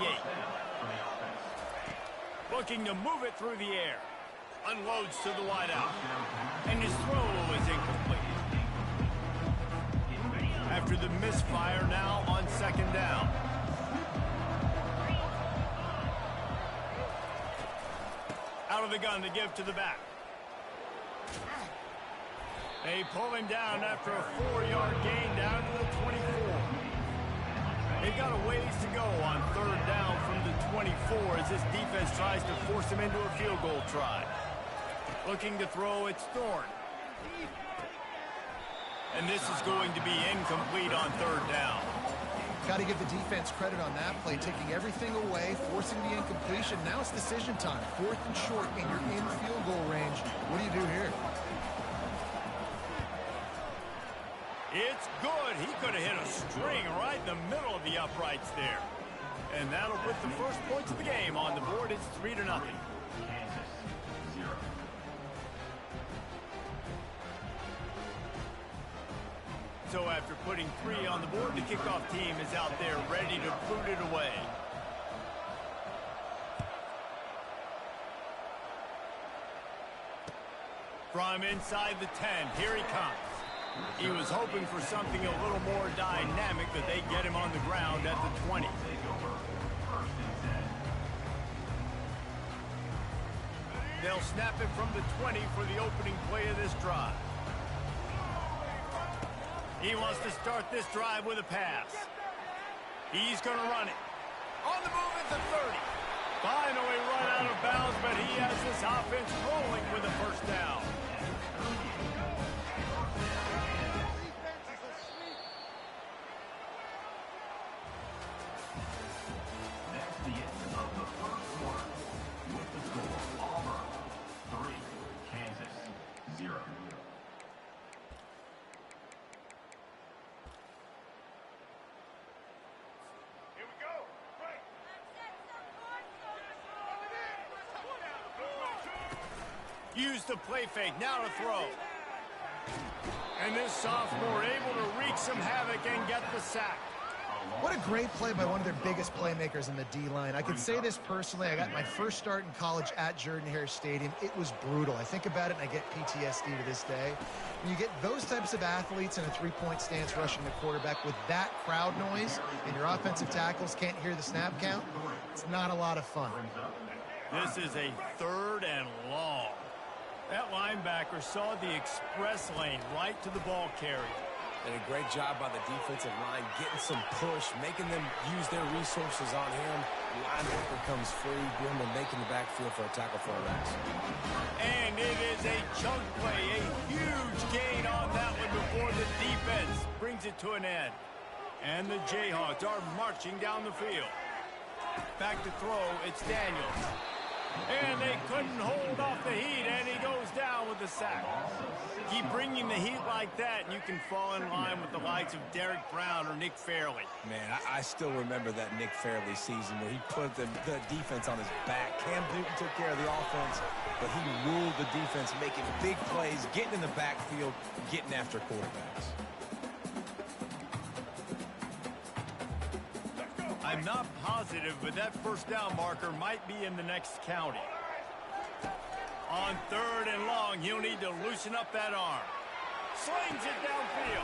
Looking to move it through the air. Unloads to the wideout. And his throw is incomplete. After the misfire, now on second down. Out of the gun to give to the back. They pull him down after a 4-yard gain down to the 24. They've got a ways to go on third down from the 24 as this defense tries to force him into a field goal try. Looking to throw, it's Thorne. And this is going to be incomplete on third down. Got to give the defense credit on that play, taking everything away, forcing the incompletion. Now it's decision time. 4th and short, and you're in field goal range. What do you do here? It's good. He could have hit a string right in the middle of the uprights there. And that'll put the first points of the game on the board. It's 3-0. Kansas, 0. So after putting 3 on the board, the kickoff team is out there ready to boot it away. From inside the 10, here he comes. He was hoping for something a little more dynamic, but they get him on the ground at the 20. They'll snap it from the 20 for the opening play of this drive. He wants to start this drive with a pass. He's going to run it. On the move at the 30. Finally run out of bounds, but he has this offense rolling with a first down. That's the end of the first quarter. With the score, Auburn 3, Kansas 0. Use the play fake, now to throw. And this sophomore able to wreak some havoc and get the sack. What a great play by one of their biggest playmakers in the D-line. I can say this personally. I got my first start in college at Jordan-Hare Stadium. It was brutal. I think about it and I get PTSD to this day. When you get those types of athletes in a three-point stance rushing the quarterback with that crowd noise and your offensive tackles can't hear the snap count, it's not a lot of fun. This is a 3rd and long. That linebacker saw the express lane right to the ball carrier. Did a great job by the defensive line, getting some push, making them use their resources on him. Linebacker comes free, going to making the backfield for a tackle for a loss. And it is a chunk play, a huge gain on that one before the defense brings it to an end. And the Jayhawks are marching down the field. Back to throw, it's Daniels. And they couldn't hold off the heat, and he goes down with the sack. Keep bringing the heat like that, and you can fall in line with the likes of Derek Brown or Nick Fairley. Man, I still remember that Nick Fairley season where he put the defense on his back. Cam Newton took care of the offense, but he ruled the defense, making big plays, getting in the backfield, getting after quarterbacks. I'm not positive, but that first down marker might be in the next county. On 3rd and long, he'll need to loosen up that arm. Slings it downfield.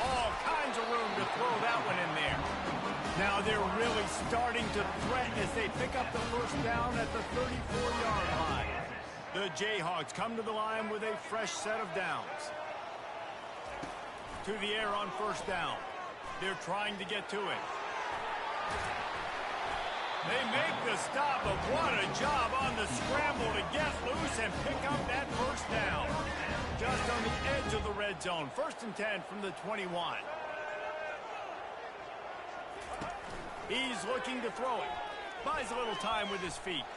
All kinds of room to throw that one in there. Now they're really starting to threaten as they pick up the first down at the 34-yard line. The Jayhawks come to the line with a fresh set of downs. To the air on first down. They're trying to get to it. They make the stop, but what a job on the scramble to get loose and pick up that first down. Just on the edge of the red zone. 1st and 10 from the 21. He's looking to throw it. Buys a little time with his feet.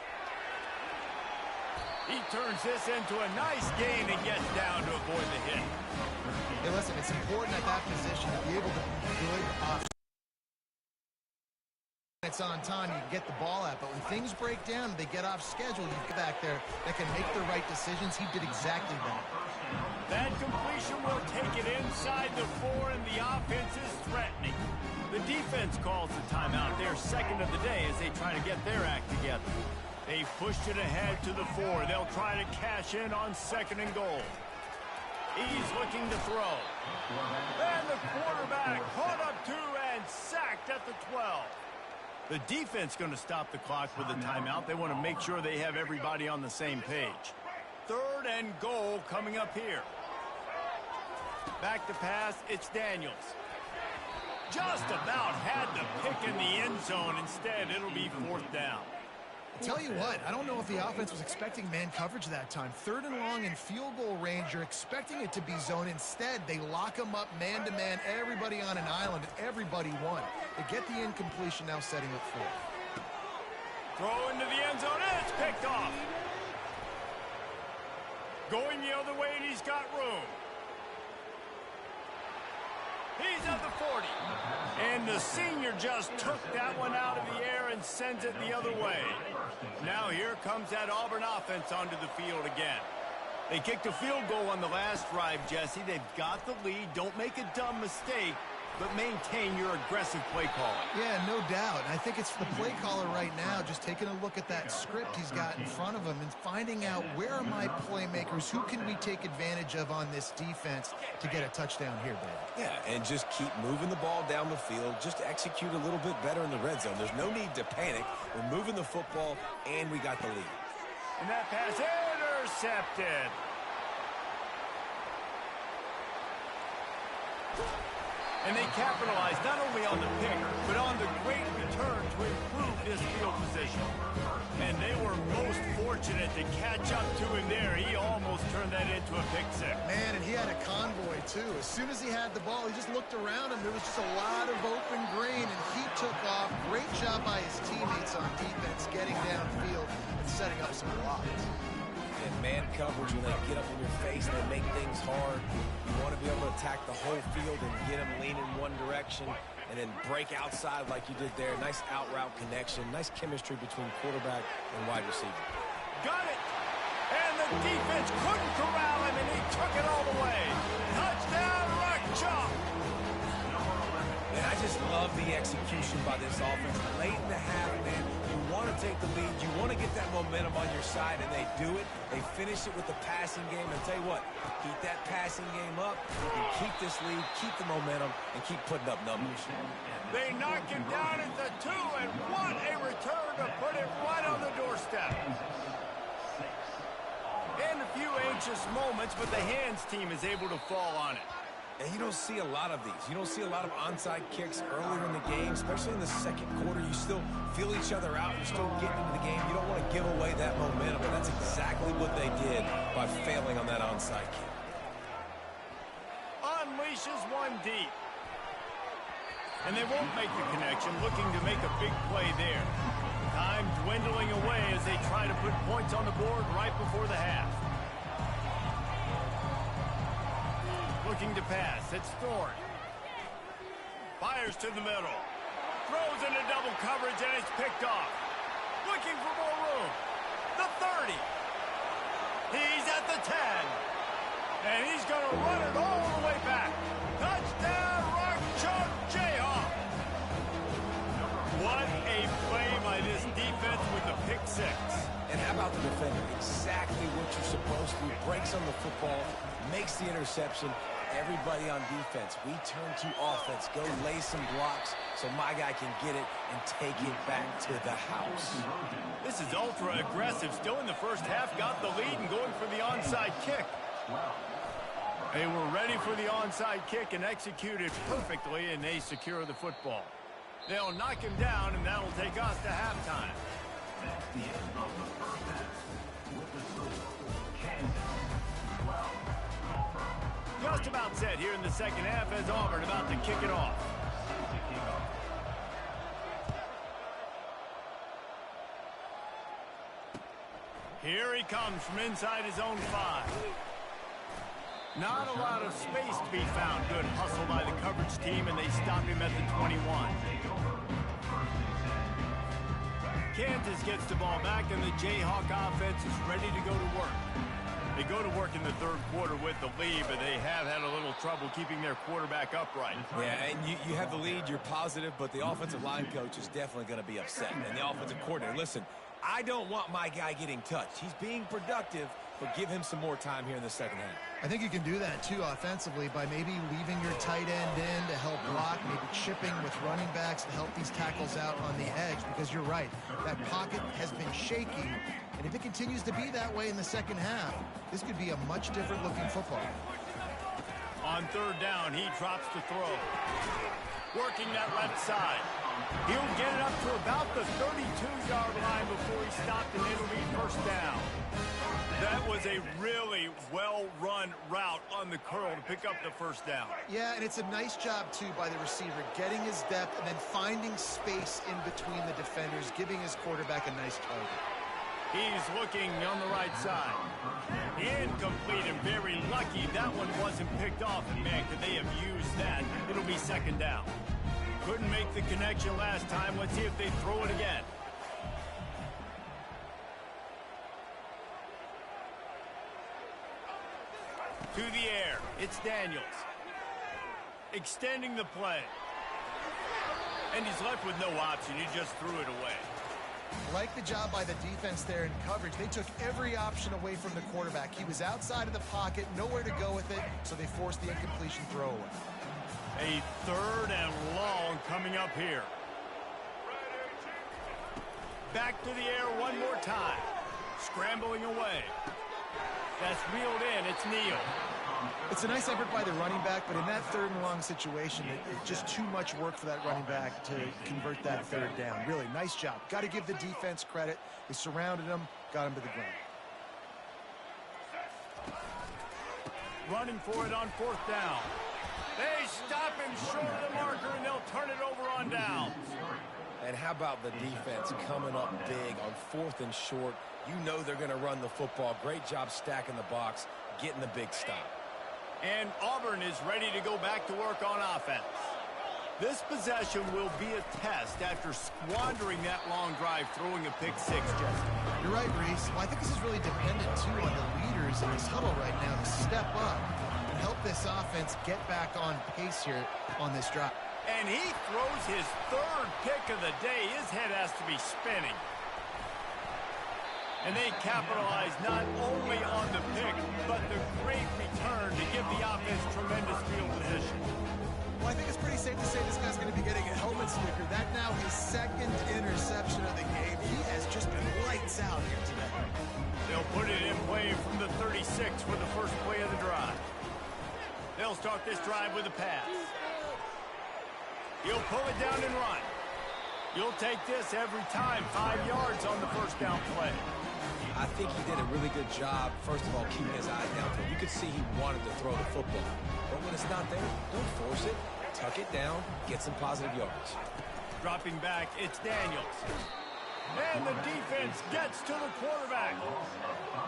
He turns this into a nice gain and gets down to avoid the hit. Hey, listen, it's important at that position to be able to be good off. It's on time, you can get the ball out, but when things break down, they get off schedule, you get back there that can make the right decisions. He did exactly that. That completion will take it inside the 4, and the offense is threatening. The defense calls the timeout, their second of the day, as they try to get their act together. They pushed it ahead to the 4. They'll try to cash in on 2nd and goal. He's looking to throw. And the quarterback caught up to and sacked at the 12. The defense going to stop the clock with a timeout. They want to make sure they have everybody on the same page. 3rd and goal coming up here. Back to pass, it's Daniels. Just about had the pick in the end zone. Instead, it'll be 4th down. Tell you what, I don't know if the offense was expecting man coverage that time. 3rd and long in field goal range, you're expecting it to be zone. Instead, they lock them up man-to-man, everybody on an island, and everybody won. They get the incompletion, now setting up 4th. Throw into the end zone, and it's picked off. Going the other way, and he's got room. He's at the 40. And the senior just took that one out of the air and sends it the other way. Now here comes that Auburn offense onto the field again. They kicked a field goal on the last drive, Jesse. They've got the lead. Don't make a dumb mistake, but maintain your aggressive play calling. Yeah, no doubt. And I think it's the play caller right now just taking a look at that script he's got in front of him and finding out where are my playmakers, who can we take advantage of on this defense to get a touchdown here, Ben. Yeah, and just keep moving the ball down the field. Just execute a little bit better in the red zone. There's no need to panic. We're moving the football, and we got the lead. And that pass intercepted. And they capitalized not only on the pick, but on the great return to improve this field position. And they were most fortunate to catch up to him there. He almost turned that into a pick 6. Man, and he had a convoy, too. As soon as he had the ball, he just looked around him. There was just a lot of open green, and he took off. Great job by his teammates on defense, getting downfield and setting up some blocks. And man coverage, when they get up in your face, they make things hard. You want to be able to attack the whole field and get them leaning one direction and then break outside like you did there. Nice out route connection. Nice chemistry between quarterback and wide receiver. Got it! And the defense couldn't corral him, and he took it all the way. Touchdown, Rock Chalk! And I just love the execution by this offense. Late in the half, man, you want to take the lead. You want to get that momentum on your side, and they do it. They finish it with the passing game. And tell you what, keep that passing game up. You can keep this lead, keep the momentum, and keep putting up numbers. They knock him down at the 2, and what a return to put it right on the doorstep. And a few anxious moments, but the hands team is able to fall on it. And you don't see a lot of these. You don't see a lot of onside kicks earlier in the game, especially in the second quarter. You still feel each other out. You're still getting into the game. You don't want to give away that momentum, and that's exactly what they did by failing on that onside kick. Unleashes one deep. And they won't make the connection, looking to make a big play there. Time dwindling away as they try to put points on the board right before the half. Looking to pass. It's Thorne. Fires to the middle. Throws into double coverage, and it's picked off. Looking for more room. The 30. He's at the 10. And he's going to run it all the way back. Touchdown, Rock Chalk Jayhawk. What a play by this defense with the pick 6. And how about the defender? Exactly what you're supposed to do. Breaks on the football, makes the interception. Everybody on defense, we turn to offense. Go lay some blocks so my guy can get it and take it back to the house. This is ultra aggressive. Still in the first half, got the lead and going for the onside kick. They were ready for the onside kick and executed perfectly, and they secure the football. They'll knock him down, and that'll take us to halftime. That's the end of the first half. With the score, Kansas 12, Auburn. Just about set here in the second half as Auburn about to kick it off. Here he comes from inside his own 5. Not a lot of space to be found. Good hustle by the coverage team, and they stop him at the 21. Kansas gets the ball back, and the Jayhawk offense is ready to go to work. They go to work in the third quarter with the lead, but they have had a little trouble keeping their quarterback upright. Yeah, and you have the lead, you're positive, but the offensive line coach is definitely going to be upset. And the offensive coordinator, listen, I don't want my guy getting touched. He's being productive. but give him some more time here in the second half. I think you can do that, too, offensively, by maybe leaving your tight end in to help block, maybe chipping with running backs to help these tackles out on the edge, because you're right. That pocket has been shaky, and if it continues to be that way in the second half, this could be a much different looking football. On third down, he drops to throw. Working that left side. He'll get it up to about the 32-yard line before he stopped, and it'll be first down. That was a really well-run route on the curl to pick up the first down. Yeah, and it's a nice job, too, by the receiver, getting his depth and then finding space in between the defenders, giving his quarterback a nice target. He's looking on the right side. Incomplete, and very lucky that one wasn't picked off. And, man, could they have used that? It'll be second down. Couldn't make the connection last time. Let's see if they throw it again. To the air. It's Daniels. Extending the play. And he's left with no option. He just threw it away. Like the job by the defense there in coverage. They took every option away from the quarterback. He was outside of the pocket, nowhere to go with it, so they forced the incompletion throwaway. A third and long coming up here. Back to the air one more time. Scrambling away. That's reeled in. It's Neal. It's a nice effort by the running back, but in that third and long situation, it's just too much work for that running back to convert that third down. Really, nice job. Got to give the defense credit. They surrounded him, got him to the ground. Running for it on fourth down. They stop him short of the marker, and they'll turn it over on downs. And how about the defense coming up big on fourth and short? You know they're going to run the football. Great job stacking the box, getting the big stop. And Auburn is ready to go back to work on offense. This possession will be a test after squandering that long drive, throwing a pick six, Justin. You're right, Reese. Well, I think this is really dependent, too, on the leaders in this huddle right now to step up and help this offense get back on pace here on this drive. And he throws his third pick of the day. His head has to be spinning. And they capitalize not only on the pick, but the great return to give the offense tremendous field position. Well, I think it's pretty safe to say this guy's going to be getting a helmet sticker. That now his second interception of the game. He has just been lights out here today. They'll put it in play from the 36 for the first play of the drive. They'll start this drive with a pass. He'll pull it down and run. You'll take this every time. 5 yards on the first down play. I think he did a really good job, first of all, keeping his eye downfield. You could see he wanted to throw the football. But when it's not there, don't force it. Tuck it down, get some positive yards. Dropping back, it's Daniels. And the defense gets to the quarterback.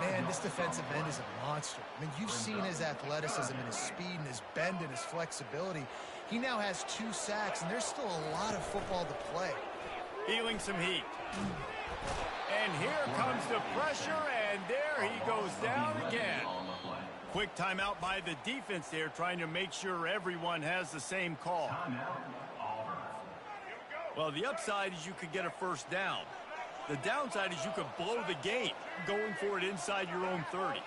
Man, this defensive end is a monster. I mean, you've seen his athleticism and his speed and his bend and his flexibility. He now has 2 sacks, and there's still a lot of football to play. Feeling some heat. And here comes the pressure, and there he goes down again. Quick timeout by the defense there, trying to make sure everyone has the same call. Well, the upside is you could get a first down. The downside is you could blow the game going for it inside your own 30.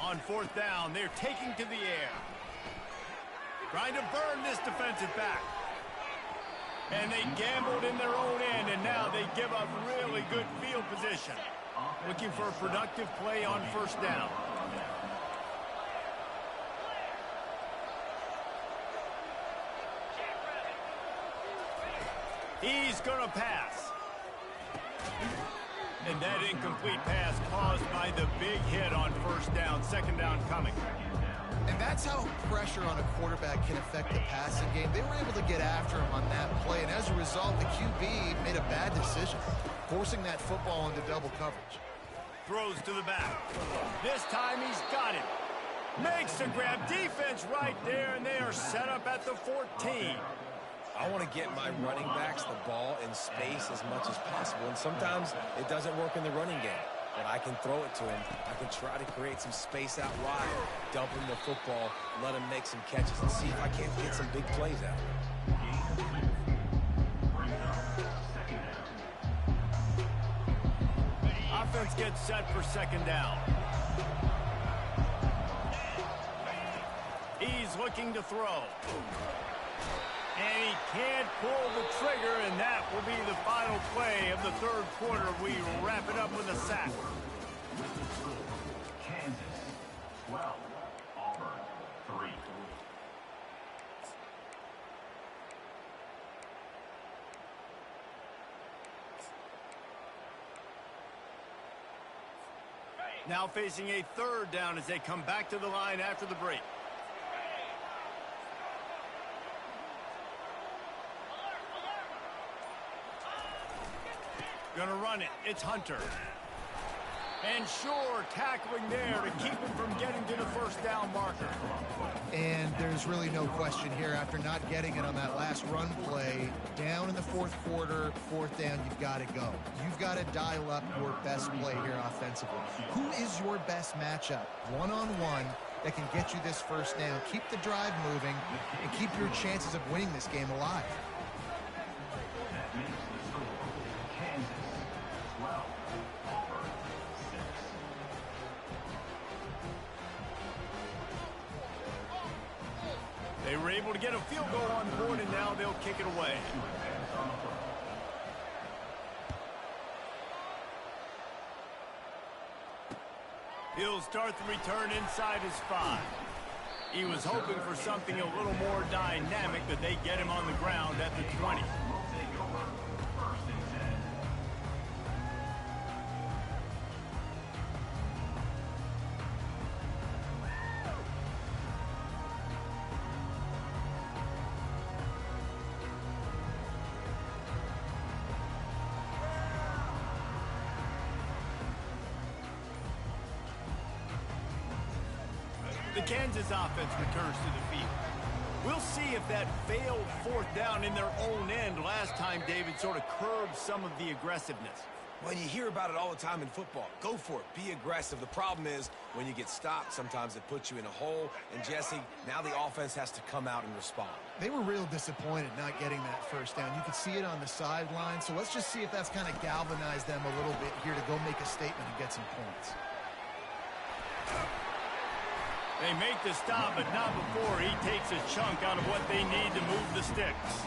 On fourth down, they're taking to the air. Trying to burn this defensive back. And they gambled in their own end, and now they give up really good field position. Looking for a productive play on first down. He's going to pass. And that incomplete pass caused by the big hit on first down. Second down coming. And that's how pressure on a quarterback can affect the passing game. They were able to get after him on that play, and as a result, the QB made a bad decision, forcing that football into double coverage. Throws to the back. This time he's got it. Makes the grab. Defense right there, and they are set up at the 14. I want to get my running backs the ball in space as much as possible, and sometimes it doesn't work in the running game. But I can throw it to him. I can try to create some space out wide, dump him the football, let him make some catches, and see if I can't get some big plays out. Offense gets set for second down. looking to throw. And he can't pull the trigger, and that will be the final play of the third quarter. We wrap it up with a sack. With the score, Kansas 12, Auburn 3. Now facing a third down as they come back to the line after the break. Gonna run it. It's Hunter. And sure, tackling there to keep him from getting to the first down marker. And there's really no question here. After not getting it on that last run play, down in the fourth quarter, fourth down, you've got to go. You've got to dial up your best play here offensively. Who is your best matchup, one-on-one, that can get you this first down? Keep the drive moving and keep your chances of winning this game alive. That makes the score, Kansas 12, Auburn 6. They were able to get a field goal on the board, and now they'll kick it away. He'll start the return inside his 5. He was hoping for something a little more dynamic, but they get him on the ground at the 20. Will take over first and 10. The Kansas offense returns to the field. We'll see if that failed fourth down in their own end last time, David, sort of curbed some of the aggressiveness. Well, you hear about it all the time in football. Go for it. Be aggressive. The problem is when you get stopped, sometimes it puts you in a hole. And, Jesse, now the offense has to come out and respond. They were real disappointed not getting that first down. You could see it on the sideline. So let's just see if that's kind of galvanized them a little bit here to go make a statement and get some points. They make the stop, but not before he takes a chunk out of what they need to move the sticks.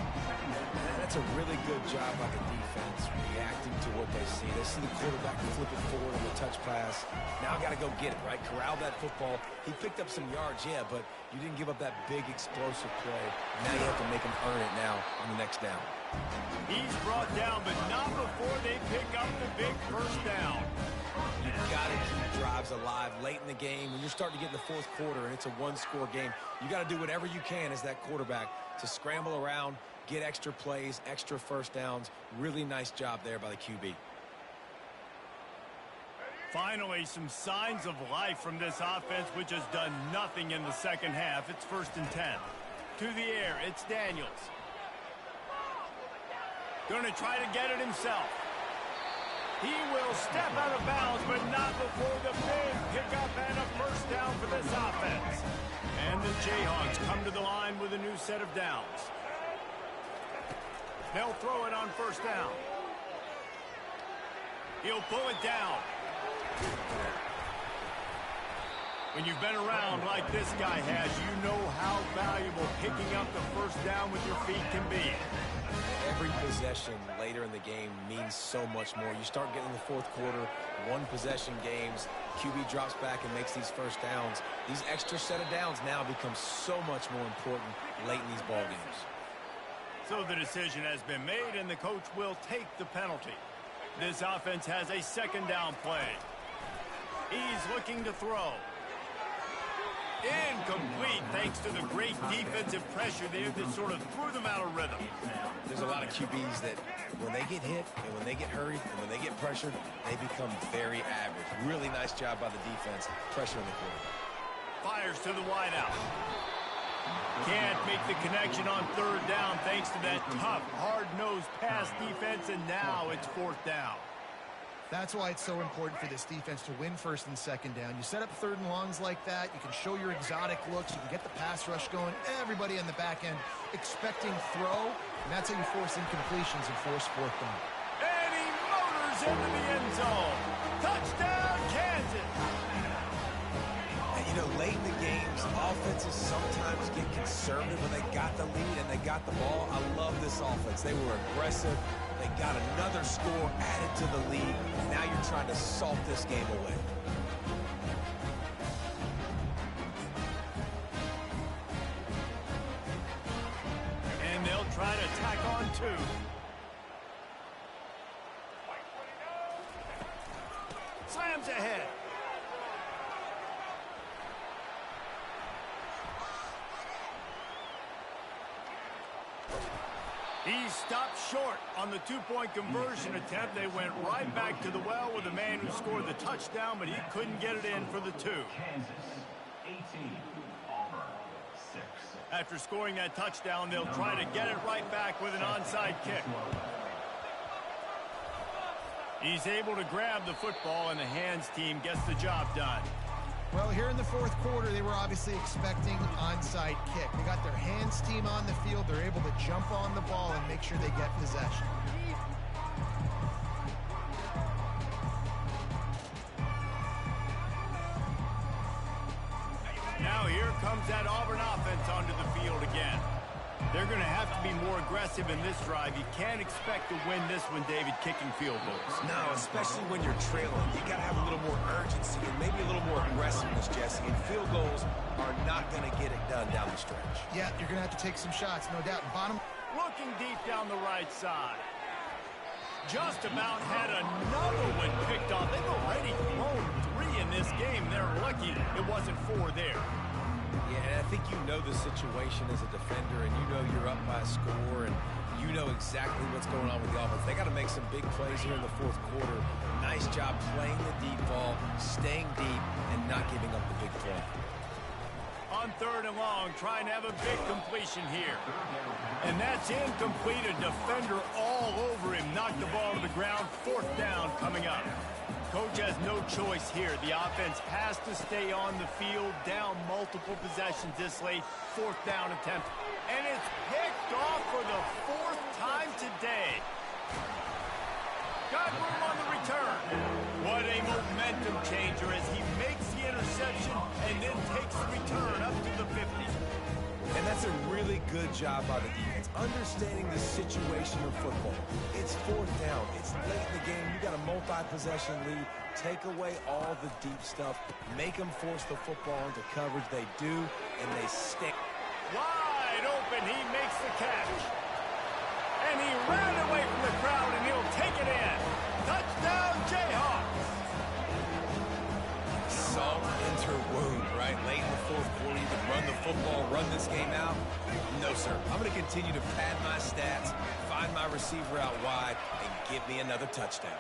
That's a really good job by the defense, reacting to what they see. They see the quarterback flip it forward on the touch pass. Now got to go get it, right? Corral that football. He picked up some yards, yeah, but you didn't give up that big explosive play. Now you have to make him earn it now on the next down. He's brought down, but not before they pick up the big first down. You've got to keep drives alive late in the game. When you're starting to get in the fourth quarter and it's a one-score game, you got to do whatever you can as that quarterback to scramble around, get extra plays, extra first downs. Really nice job there by the QB. Finally, some signs of life from this offense, which has done nothing in the second half. It's 1st and 10. To the air, it's Daniels. Going to try to get it himself. He will step out of bounds, but not before the big pickup and a first down for this offense. And the Jayhawks come to the line with a new set of downs. They'll throw it on first down. He'll pull it down. When you've been around like this guy has, you know how valuable picking up the first down with your feet can be. Every possession later in the game means so much more. You start getting in the fourth quarter, one-possession games, QB drops back and makes these first downs. These extra set of downs now become so much more important late in these ball games. So the decision has been made, and the coach will take the penalty. This offense has a second down play. He's looking to throw. Incomplete, thanks to the great defensive pressure there that sort of threw them out of rhythm. There's a lot of QBs that when they get hit and when they get hurried and when they get pressured, they become very average. Really nice job by the defense, pressuring the quarterback. Fires to the wideout. Can't make the connection on third down thanks to that tough, hard-nosed pass defense, and now it's fourth down. That's why it's so important for this defense to win first and second down. You set up third and longs like that, you can show your exotic looks, you can get the pass rush going, everybody on the back end expecting throw, and that's how you force incompletions and force fourth down. And he motors into the end zone. Touchdown, Kansas! You know, late in the games, offenses sometimes get conservative when they got the lead and they got the ball. I love this offense. They were aggressive. They got another score added to the lead. Now you're trying to salt this game away. And they'll try to tack on two. Slams ahead. He stopped short on the two-point conversion attempt. They went right back to the well with the man who scored the touchdown, but he couldn't get it in for the two. Kansas, 18. Auburn, 6. After scoring that touchdown, they'll try to get it right back with an onside kick. He's able to grab the football, and the hands team gets the job done. Well, here in the fourth quarter, they were obviously expecting onside kick. They got their hands team on the field. They're able to jump on the ball and make sure they get possession. Now here comes that Auburn offense onto the field again. They're going to have to be more aggressive in this drive. You can't expect to win this one, David, kicking field goals. No, especially when you're trailing. You got to have a little more urgency and maybe a little more aggressiveness, Jesse. And field goals are not going to get it done down the stretch. Yeah, you're going to have to take some shots, no doubt. Bottom. Looking deep down the right side. Just about had another one picked off. They've already thrown 3 in this game. They're lucky it wasn't 4 there. Yeah, and I think you know the situation as a defender, and you know you're up by a score, and you know exactly what's going on with the offense. They got to make some big plays here in the fourth quarter. Nice job playing the deep ball, staying deep, and not giving up the big play. On 3rd and long, trying to have a big completion here. And that's incomplete. A defender all over him. Knocked the ball to the ground. 4th down coming up. Coach has no choice here. The offense has to stay on the field, down multiple possessions this late. 4th down attempt. And it's picked off for the 4th time today. Got room on the return. What a momentum changer as he makes the interception and then takes the return up to the 50. And that's a really good job by the defense, understanding the situation of football. It's 4th down. It's late in the game. You got a multi-possession lead. Take away all the deep stuff. Make them force the football into coverage. They do, and they stick. Wide open. He makes the catch. And he ran away from the crowd, and he'll take it in. Touchdown, Jayhawks. Salt into wound, right? Late in the fourth quarter, you can run the football, run this game out. No, sir. I'm going to continue to pad my stats, find my receiver out wide, and give me another touchdown.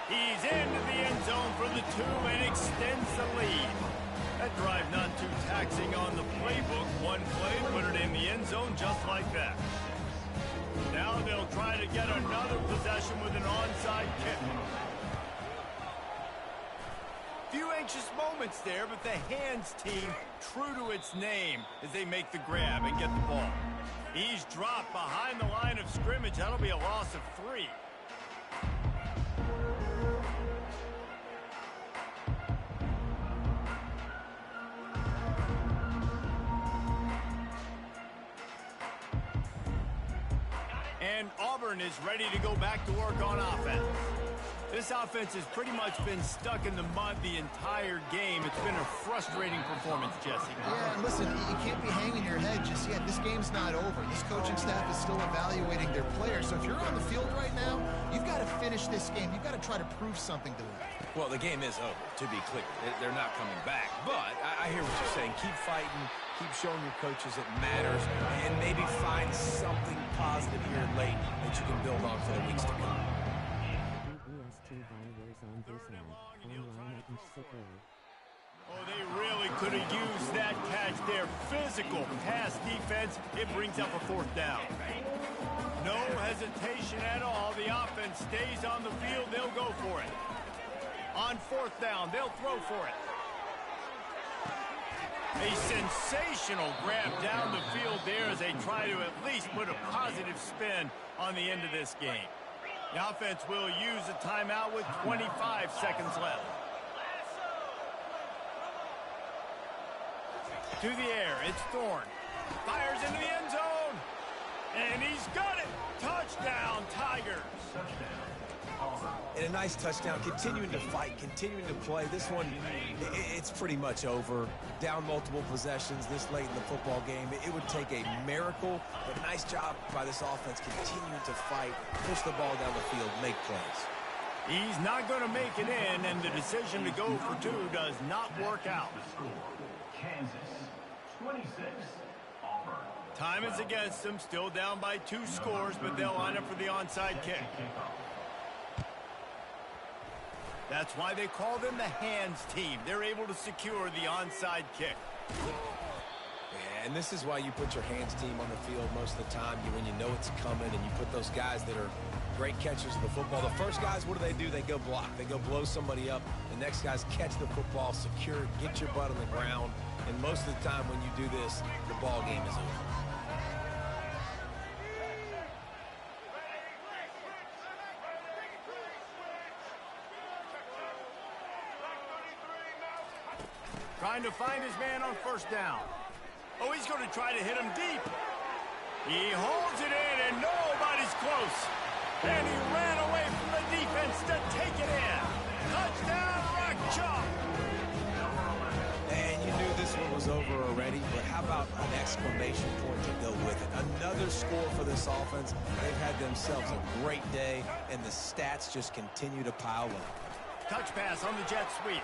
He's into the end zone for the 2 and extends the lead. That drive not too taxing on the playbook. One play, put it in the end zone just like that. Now they'll try to get another possession with an onside kick. Few anxious moments there, but the hands team true to its name as they make the grab and get the ball. He's dropped behind the line of scrimmage. That'll be a loss of 3. And Auburn is ready to go back to work on offense. This offense has pretty much been stuck in the mud the entire game. It's been a frustrating performance, Jesse. Yeah, and listen, you can't be hanging your head just yet. This game's not over. This coaching staff is still evaluating their players. So if you're on the field right now, you've got to finish this game. You've got to try to prove something to them. Well, the game is over, to be clear. They're not coming back. But I hear what you're saying. Keep fighting. Keep showing your coaches it matters. And maybe find something positive here late that you can build on for the weeks to come. Oh, they really could have used that catch there. Physical pass defense. It brings up a 4th down. No hesitation at all. The offense stays on the field. They'll go for it. On 4th down, they'll throw for it. A sensational grab down the field there as they try to at least put a positive spin on the end of this game. The offense will use a timeout with 25 seconds left. To the air, it's Thorne. Fires into the end zone. And he's got it. Touchdown, Tigers. And a nice touchdown, continuing to fight, continuing to play. This one, it's pretty much over. Down multiple possessions this late in the football game. It would take a miracle, but nice job by this offense continuing to fight, push the ball down the field, make plays. He's not going to make it in, and the decision to go for two does not work out. The score, Kansas 26, Auburn. Time is against them, still down by 2 scores, but they'll line up for the onside kick. That's why they call them the hands team. They're able to secure the onside kick. And this is why you put your hands team on the field most of the time when you know it's coming, and you put those guys that are great catchers of the football. The first guys, what do? They go block. They go blow somebody up. The next guys catch the football, secure it, get your butt on the ground. And most of the time when you do this, the ball game is over. Trying to find his man on first down. Oh, he's going to try to hit him deep. He holds it in, and nobody's close. And he ran away from the defense to take it in. Touchdown, Rock Chalk. And you knew this one was over already, but how about an exclamation point to go with it? Another score for this offense. They've had themselves a great day, and the stats just continue to pile up. Touch pass on the jet sweep.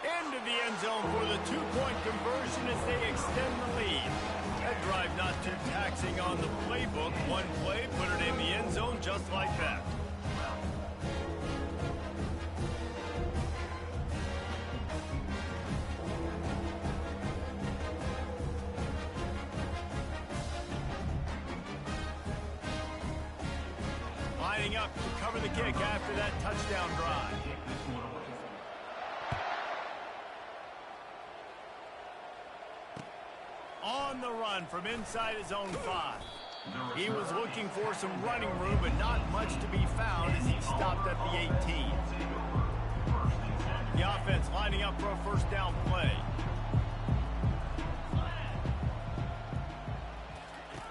Into the end zone for the 2-point conversion as they extend the lead. That drive not too taxing on the playbook. One play, put it in the end zone just like that. Lining up to cover the kick after that touchdown drive. On the run from inside his own 5. He was looking for some running room, but not much to be found as he stopped at the 18. The offense lining up for a first down play.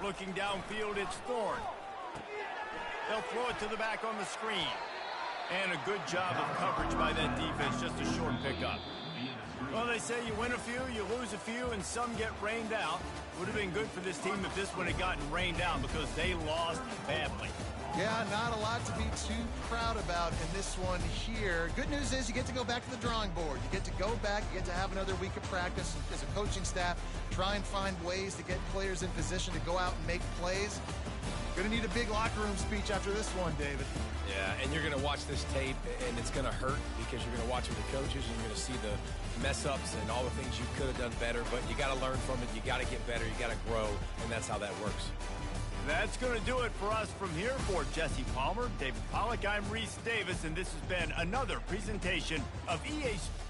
Looking downfield, it's Thorne. They'll throw it to the back on the screen. And a good job of coverage by that defense, just a short pickup. Well, they say you win a few, you lose a few, and some get rained out. Would have been good for this team if this one had gotten rained out because they lost badly. Yeah, not a lot to be too proud about in this one here. Good news is you get to go back to the drawing board. You get to go back, you get to have another week of practice as a coaching staff, try and find ways to get players in position to go out and make plays. Going to need a big locker room speech after this one, David. Yeah, and you're going to watch this tape, and it's going to hurt because you're going to watch with the coaches, and you're going to see the mess-ups and all the things you could have done better, but you got to learn from it. You got to get better. You got to grow, and that's how that works. That's going to do it for us from here. For Jesse Palmer, David Pollack, I'm Reese Davis, and this has been another presentation of EA Sports.